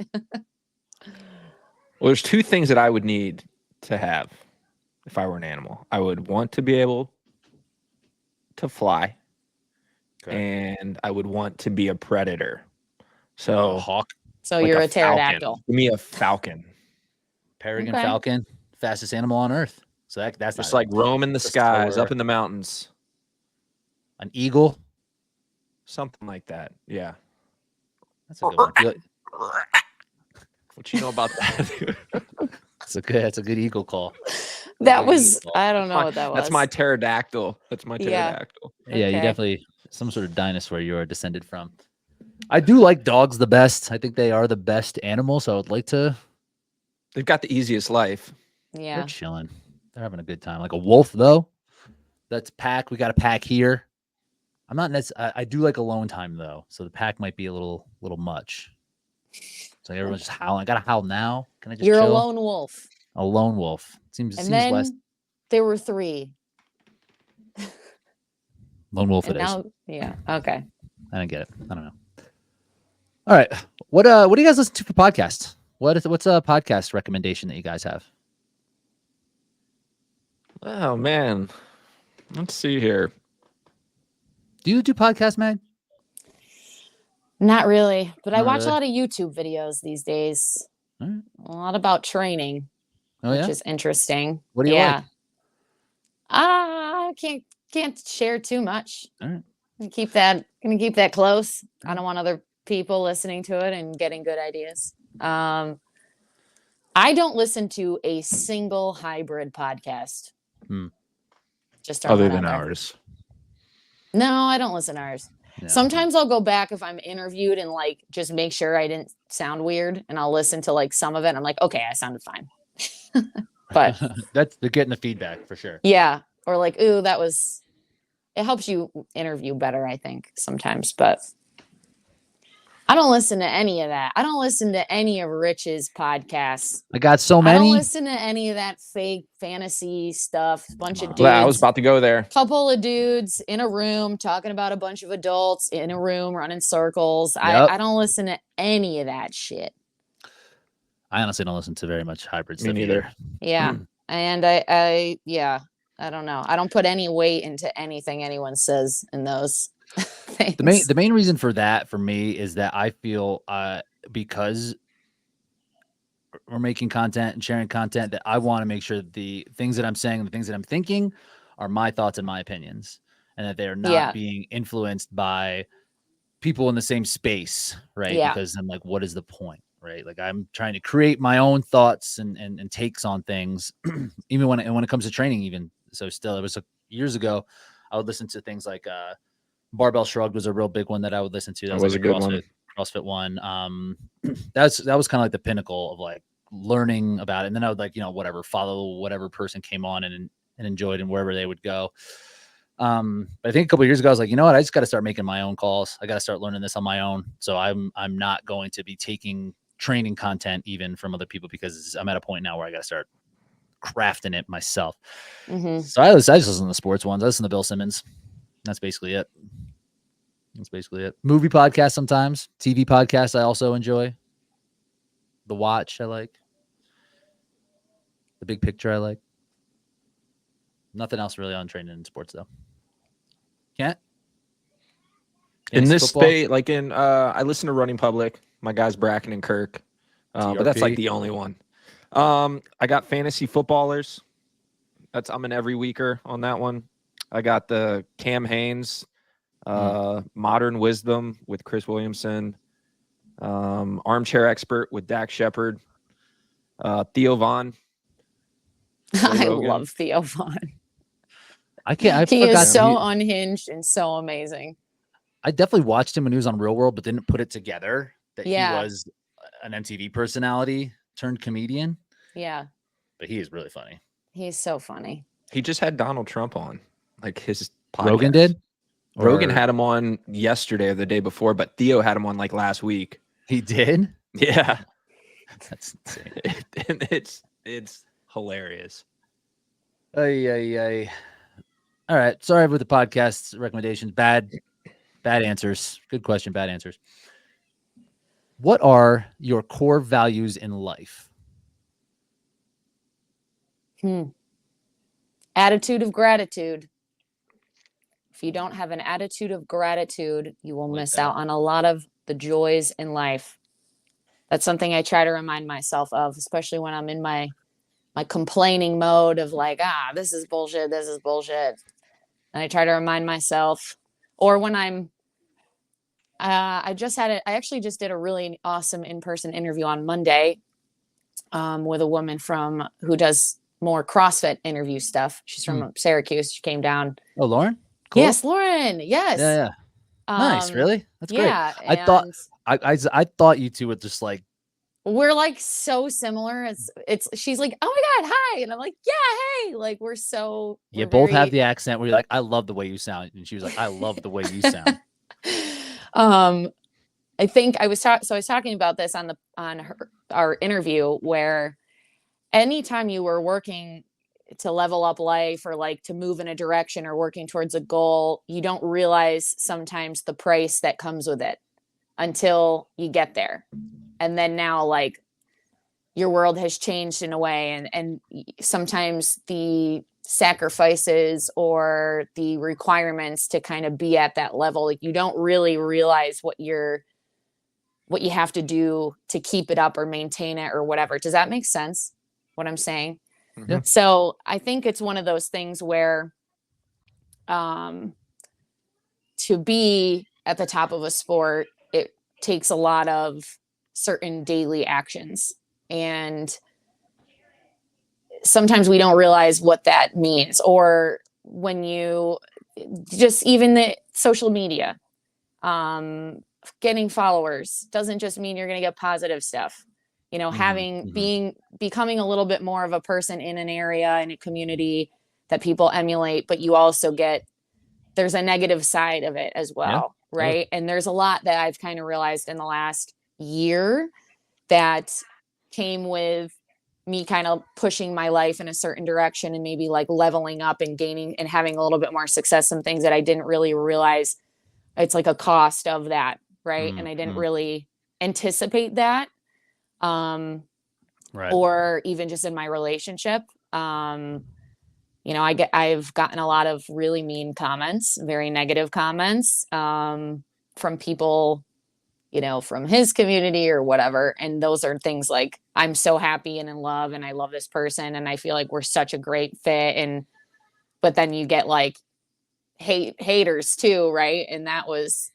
Well, there's two things that I would need to have if I were an animal. I would want to be able to fly, and I would want to be a predator. So a hawk. So like you're a a pterodactyl. falcon. Give me a falcon. Peregrine Okay. falcon, fastest animal on earth. So that's Just not like roam in the Just skies, for- up in the mountains, an eagle. something like that. Yeah. That's a good one. What you know about that? That's a good eagle call. That was, I don't know My- what that was. That's my pterodactyl. That's my Yeah. pterodactyl. Yeah, you Okay. definitely some sort of dinosaur you are descended from. I do like dogs the best. I think they are the best animal. So I would like to. They've got the easiest life. Yeah. They're chilling. They're having a good time. Like a wolf, though. That's pack. We got a pack here. I'm not necessarily. I do like alone time though, so the pack might be a little much. So everyone's just howling. I gotta howl now. Can I just? You're chill? a lone wolf. A lone wolf. Seems And then less. there were 3. Lone wolf And it is. now, yeah. Okay. I don't get it. I don't know. All right. What do you guys listen to for podcasts? What's a podcast recommendation that you guys have? Oh man. Let's see here. Do you do podcasts, man? Not really, but I Not watch really? a lot of YouTube videos these days. All right. A lot about training, Oh which yeah. is interesting. What do you like? I can't share too much. All right. Gonna keep that close. I don't want other people listening to it and getting good ideas. I don't listen to a single hybrid podcast. Just throwing Other that than out there. ours. No, I don't listen to ours. Yeah. Sometimes I'll go back if I'm interviewed and like just make sure I didn't sound weird, and I'll listen to like some of it. And I'm like, okay, I sounded fine. But That's they're getting the feedback for sure. yeah, or like, ooh, it helps you interview better, I think, sometimes. But I don't listen to any of that. I don't listen to any of Rich's podcasts. I got so I don't many. listen to any of that fake fantasy stuff. Bunch of dudes. Yeah, I was about to go there. Couple of dudes in a room talking about a bunch of adults in a room running circles. Yep. I don't listen to any of that shit. I honestly don't listen to very much hybrid Me stuff neither. either. Yeah. And I don't know. I don't put any weight into anything anyone says in those things. The main reason for that for me is that I feel because we're making content and sharing content that I want to make sure the things that I'm saying and the things that I'm thinking are my thoughts and my opinions, and that they're not being influenced by people in the same space, right? Yeah. Because I'm like, what is the point, right? Like I'm trying to create my own thoughts and takes on things, even when it comes to training, even so. Still, it was years ago. I would listen to things like Barbell Shrugged was a real big one that I would listen to. That was like a good one. CrossFit one. That was kind of like the pinnacle of like learning about it. And then I would like, whatever, follow whatever person came on and enjoyed and wherever they would go. But I think a couple of years ago, I was like, you know what? I just got to start making my own calls. I got to start learning this on my own. So I'm not going to be taking training content even from other people, because I'm at a point now where I got to start crafting it myself. Mm-hmm. So I just listen to the sports ones. I listen to Bill Simmons. That's basically it. Movie podcast sometimes. TV podcasts I also enjoy. The Watch I like. The Big Picture I like. Nothing else really on training and sports though. Can't? In Fantasy this football? space, like I listen to Running Public. My guys Bracken and Kirk, but that's like TRP. the only one. I got Fantasy Footballers. I'm an every weeker on that one. I got the Cam Haynes, Modern Wisdom with Chris Williamson, Armchair Expert with Dak Shepard, Theo Vaughn. I Rogan. love Theo Vaughn. I He forgot is so unhinged and so amazing. I definitely watched him when he was on Real World, but didn't put it together that Yeah. he was an MTV personality turned comedian. Yeah. But he is really funny. He's so funny. He just had Donald Trump on. like his podcast. Rogan did? Rogan Or- had him on yesterday or the day before, but Theo had him on like last week. He did? Yeah. That's insane. And it's hilarious. Ay. All right. Sorry with the podcast recommendations. Bad answers. Good question. Bad answers. What are your core values in life? Attitude of gratitude. If you don't have an attitude of gratitude, you will miss out on a lot of the joys in life. That's something I try to remind myself of, especially when I'm in my complaining mode of like, this is bullshit. And I try to remind myself, or when I'm, I actually just did a really awesome in-person interview on Monday with a woman who does more CrossFit interview stuff. She's from Syracuse. She came down. Oh, Lauren? Cool. Yes, Lauren. Yes. Yeah. Nice. Really? That's great. Yeah. I thought you two would just like. We're like so similar. She's like, oh my God, hi. And I'm like, yeah, hey. Like You both have the accent where you're like, I love the way you sound. And she was like, I love the way you sound. I think I was talking about this on our interview, where anytime you were working to level up life or like to move in a direction or working towards a goal, you don't realize sometimes the price that comes with it until you get there. And then now like your world has changed in a way, and sometimes the sacrifices or the requirements to kind of be at that level, like you don't really realize what you have to do to keep it up or maintain it or whatever. Does that make sense what I'm saying? Yeah. So I think it's one of those things where to be at the top of a sport, it takes a lot of certain daily actions. And sometimes we don't realize what that means. Or when you just even the social media, getting followers doesn't just mean you're going to get positive stuff. You know, becoming a little bit more of a person in an area, in a community that people emulate, but you also there's a negative side of it as well. Yeah. Right. And there's a lot that I've kind of realized in the last year that came with me kind of pushing my life in a certain direction and maybe like leveling up and gaining and having a little bit more success, some things that I didn't really realize it's like a cost of that. Right. And I didn't really anticipate that. Right. Or even just in my relationship. I've gotten a lot of really mean comments, very negative comments, from people, from his community or whatever. And those are things like, I'm so happy and in love and I love this person and I feel like we're such a great fit. But then you get like haters too. Right. And that was,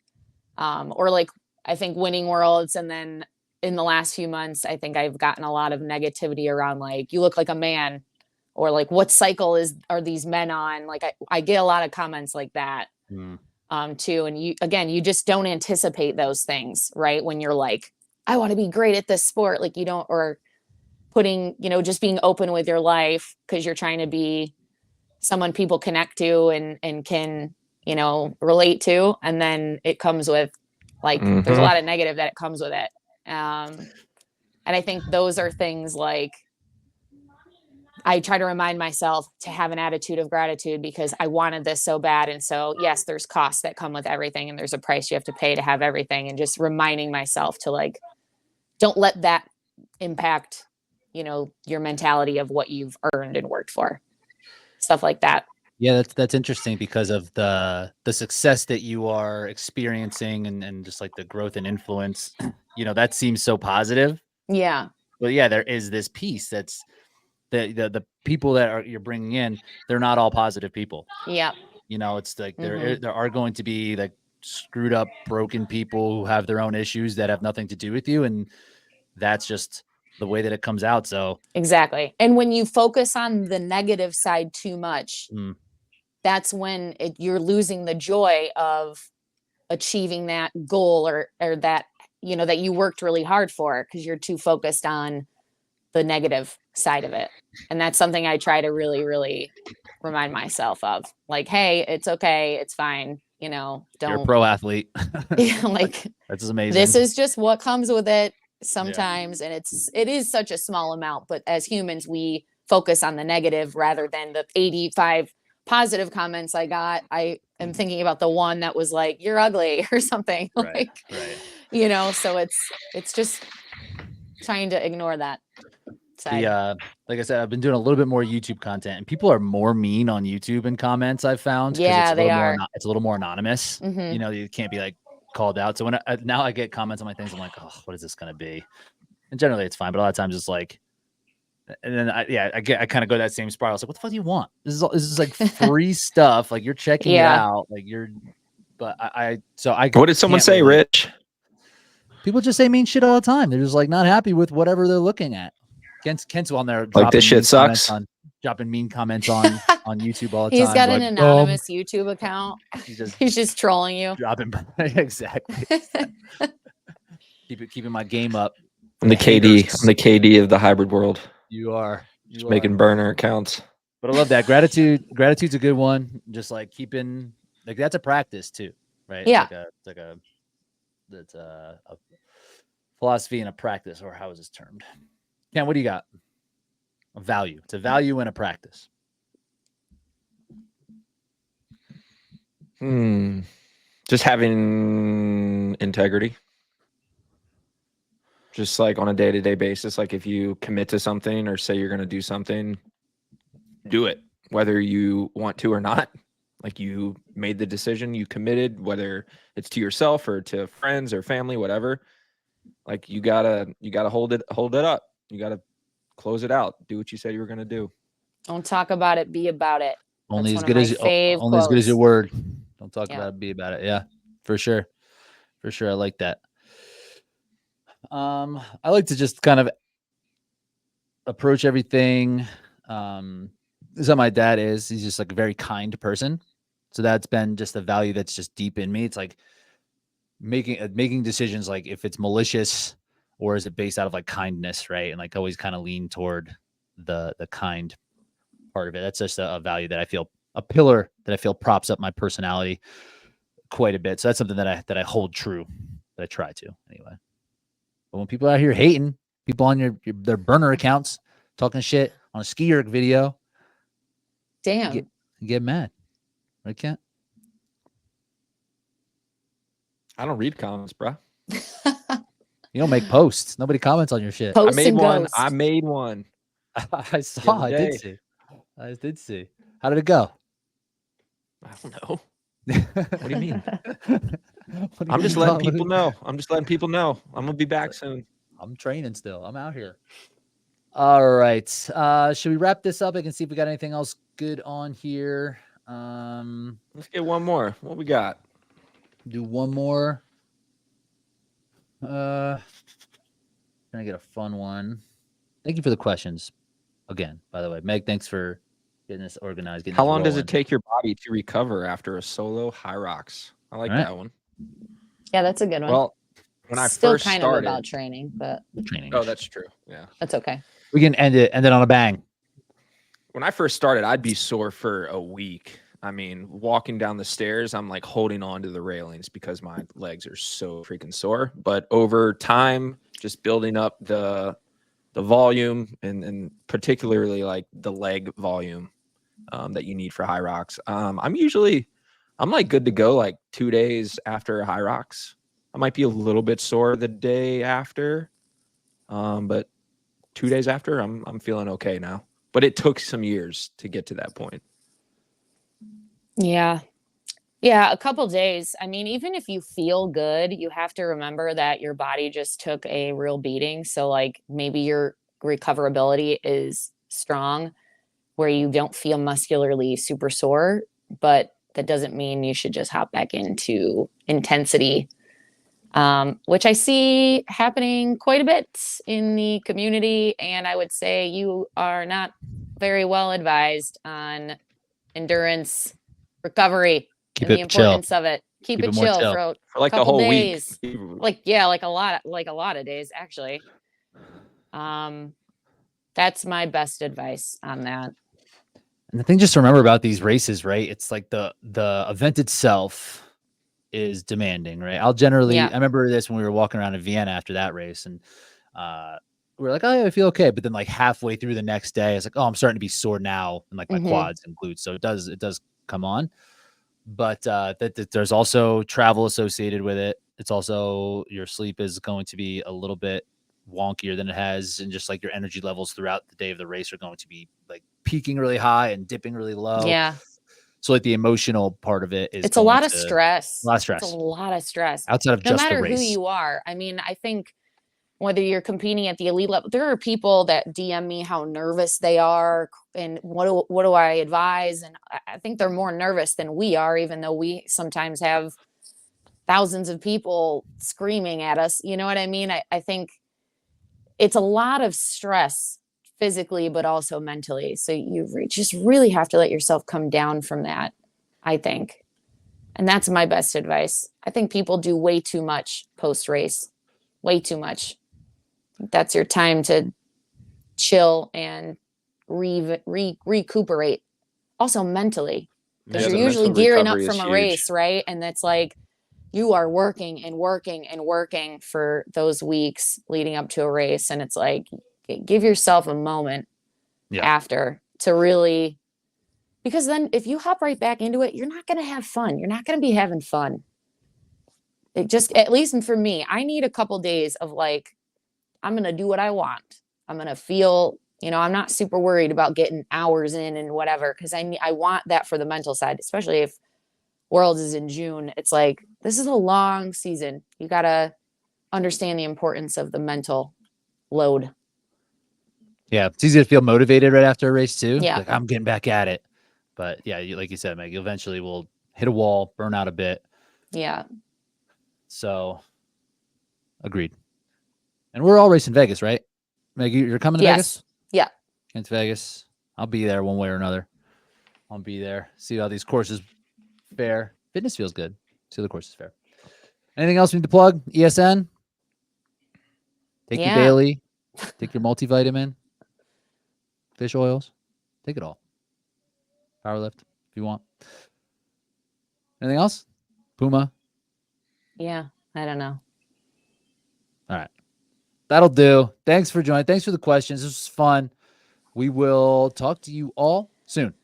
or like, I think winning worlds. And then in the last few months, I think I've gotten a lot of negativity around like, you look like a man, or like, what cycle are these men on? Like, I get a lot of comments like that, too. And you just don't anticipate those things, right? When you're like, I want to be great at this sport. Like you don't, or putting, just being open with your life because you're trying to be someone people connect to and can, relate to. And then it comes with like, there's a lot of negative that it comes with it. And I think those are things like I try to remind myself to have an attitude of gratitude because I wanted this so bad. And so, yes, there's costs that come with everything and there's a price you have to pay to have everything. And just reminding myself to like, don't let that impact, your mentality of what you've earned and worked for, stuff like that. Yeah, that's interesting because of the success that you are experiencing and just like the growth and influence, that seems so positive. Yeah. But yeah, there is this piece that's the people that you're bringing in, they're not all positive people. Yeah. It's like there are going to be like screwed up, broken people who have their own issues that have nothing to do with you. And that's just the way that it comes out. So exactly. And when you focus on the negative side too much, that's when you're losing the joy of achieving that goal or that, that you worked really hard for because you're too focused on the negative side of it. And that's something I try to really, really remind myself of, like, hey, it's okay, it's fine, you know, You're a don't pro athlete. like That's amazing. this is just what comes with it sometimes. And it is such a small amount, but as humans, we focus on the negative rather than the 85 positive comments I got. I am thinking about the one that was like, you're ugly or something. Right, Like, right. you know, so it's just trying to ignore that side. Like I said, I've been doing a little bit more YouTube content, and people are more mean on YouTube in comments, I've found, because Yeah, they are. it's a little more anonymous. Mhm. You know, you can't be like called out. So when now I get comments on my things, I'm like, oh, what is this going to be? And generally it's fine, but a lot of times it's like, and then I kind of go that same spiral. It's like, what the fuck do you want? This is like free stuff. Like, you're checking it Yeah. out. Like, but What did someone can't say, really- Rich? People just say mean shit all the time. They're just like not happy with whatever they're looking at. Kent's on there Like, this shit sucks. Dropping mean comments on YouTube all the He's time. got an like, anonymous YouTube account. He's just trolling you. dropping exactly. Keeping my game up. I'm the KD. I'm the KD of the hybrid world. You are Just making burner accounts. But I love that. Gratitude's a good one. Just like keeping, like, that's a practice too, right? Yeah. It's a philosophy and a practice, or how is this termed? Ken, what do you got? A value. It's a value and a practice. Just having integrity. Just like on a day-to-day basis, like if you commit to something or say you're going to do something, do it, whether you want to or not. Like, you made the decision, you committed, whether it's to yourself or to friends or family, whatever. Like, you gotta hold it up. You gotta close it out. Do what you said you were going to do. Don't talk about it, be about it. Only That's as good as your word. Don't talk about it, be about it. Yeah, for sure. For sure. I like that. I like to just kind of approach everything. This is how my dad is. He's just like a very kind person. So that's been just a value that's just deep in me. It's like making decisions, like if it's malicious or is it based out of like kindness, right? And like always kind of lean toward the kind part of it. That's just a value that I feel, a pillar that I feel props up my personality quite a bit. So that's something that I hold true, that I try to anyway. But when people out here hating, people on their burner accounts talking shit on a ski erg video, damn, you get mad. Right, Kent? I don't read comments, bro. You don't make posts. Nobody comments on your shit. Post I made and one. ghost. I made one. I saw. I did see. I did see. How did it go? I don't know. What do you mean? I'm just letting people know. I'm gonna be back soon. I'm training still. I'm out here. All right. Should we wrap this up? I can see if we got anything else good on here. Let's get one more. What we got? Do one more. Trying to get a fun one. Thank you for the questions. Again, by the way, Meg, thanks for getting this organized. How long does it take your body to recover after a solo HYROX? I like that one. Yeah, that's a good one. Well, when I still first kind started, of about training, but training. Oh, that's true. Yeah, that's okay. We can end it on a bang. When I first started, I'd be sore for a week. I mean, walking down the stairs, I'm like holding on to the railings because my legs are so freaking sore. But over time, just building up the volume and particularly like the leg volume that you need for HYROX. I'm like good to go like 2 days after HYROX. I might be a little bit sore the day after, but 2 days after, I'm feeling okay now. But it took some years to get to that point. Yeah. Yeah, a couple days. I mean, even if you feel good, you have to remember that your body just took a real beating. So like maybe your recoverability is strong where you don't feel muscularly super sore, but that doesn't mean you should just hop back into intensity, which I see happening quite a bit in the community. And I would say you are not very well advised on endurance recovery and the importance of it. Keep it chill for like the whole days. Week. Like a lot of days actually. That's my best advice on that. And the thing just to remember about these races, right? It's like the event itself is demanding, right? I remember this when we were walking around in Vienna after that race, and we were like, oh yeah, I feel okay. But then like halfway through the next day, it's like, oh, I'm starting to be sore now in like my quads and glutes. So it does come on. But that there's also travel associated with it. It's also your sleep is going to be a little bit wonkier than it has, and just like your energy levels throughout the day of the race are going to be like peaking really high and dipping really low. Yeah. So like the emotional part of it is It's a lot of stress. A lot of stress. It's a lot of stress. Outside of No just the matter race. who you are. I mean, I think whether you're competing at the elite level, there are people that DM me how nervous they are and what do I advise? And I think they're more nervous than we are, even though we sometimes have thousands of people screaming at us. You know what I mean? I think it's a lot of stress physically, but also mentally. So you just really have to let yourself come down from that, I think. And that's my best advice. I think people do way too much post-race, way too much. That's your time to chill and recuperate. Also mentally, because you're usually gearing up from a race, right? And that's like you are working and working and working for those weeks leading up to a race. And it's like, give yourself a moment after to really, because then if you hop right back into it, you're not going to have fun. You're not going to be having fun. It just, at least for me, I need a couple days of like, I'm going to do what I want. I'm going to feel, I'm not super worried about getting hours in and whatever, because I want that for the mental side, especially if Worlds is in June. It's like, this is a long season. You got to understand the importance of the mental load. Yeah, it's easy to feel motivated right after a race too. Yeah. Like, I'm getting back at it. But yeah, like you said, Meg, you eventually will hit a wall, burn out a bit. Yeah. So, agreed. And we're all racing Vegas, right? Meg, you're coming to Vegas? Yeah. Into Vegas. I'll be there one way or another. I'll be there. See how these courses fare. Fitness feels good. See how the courses fare. Anything else we need to plug? ESN? Take your daily. Take your multivitamin. Fish oils. Take it all. Powerlift if you want. Anything else? Puma? Yeah. I don't know. All right. That'll do. Thanks for joining. Thanks for the questions. This was fun. We will talk to you all soon.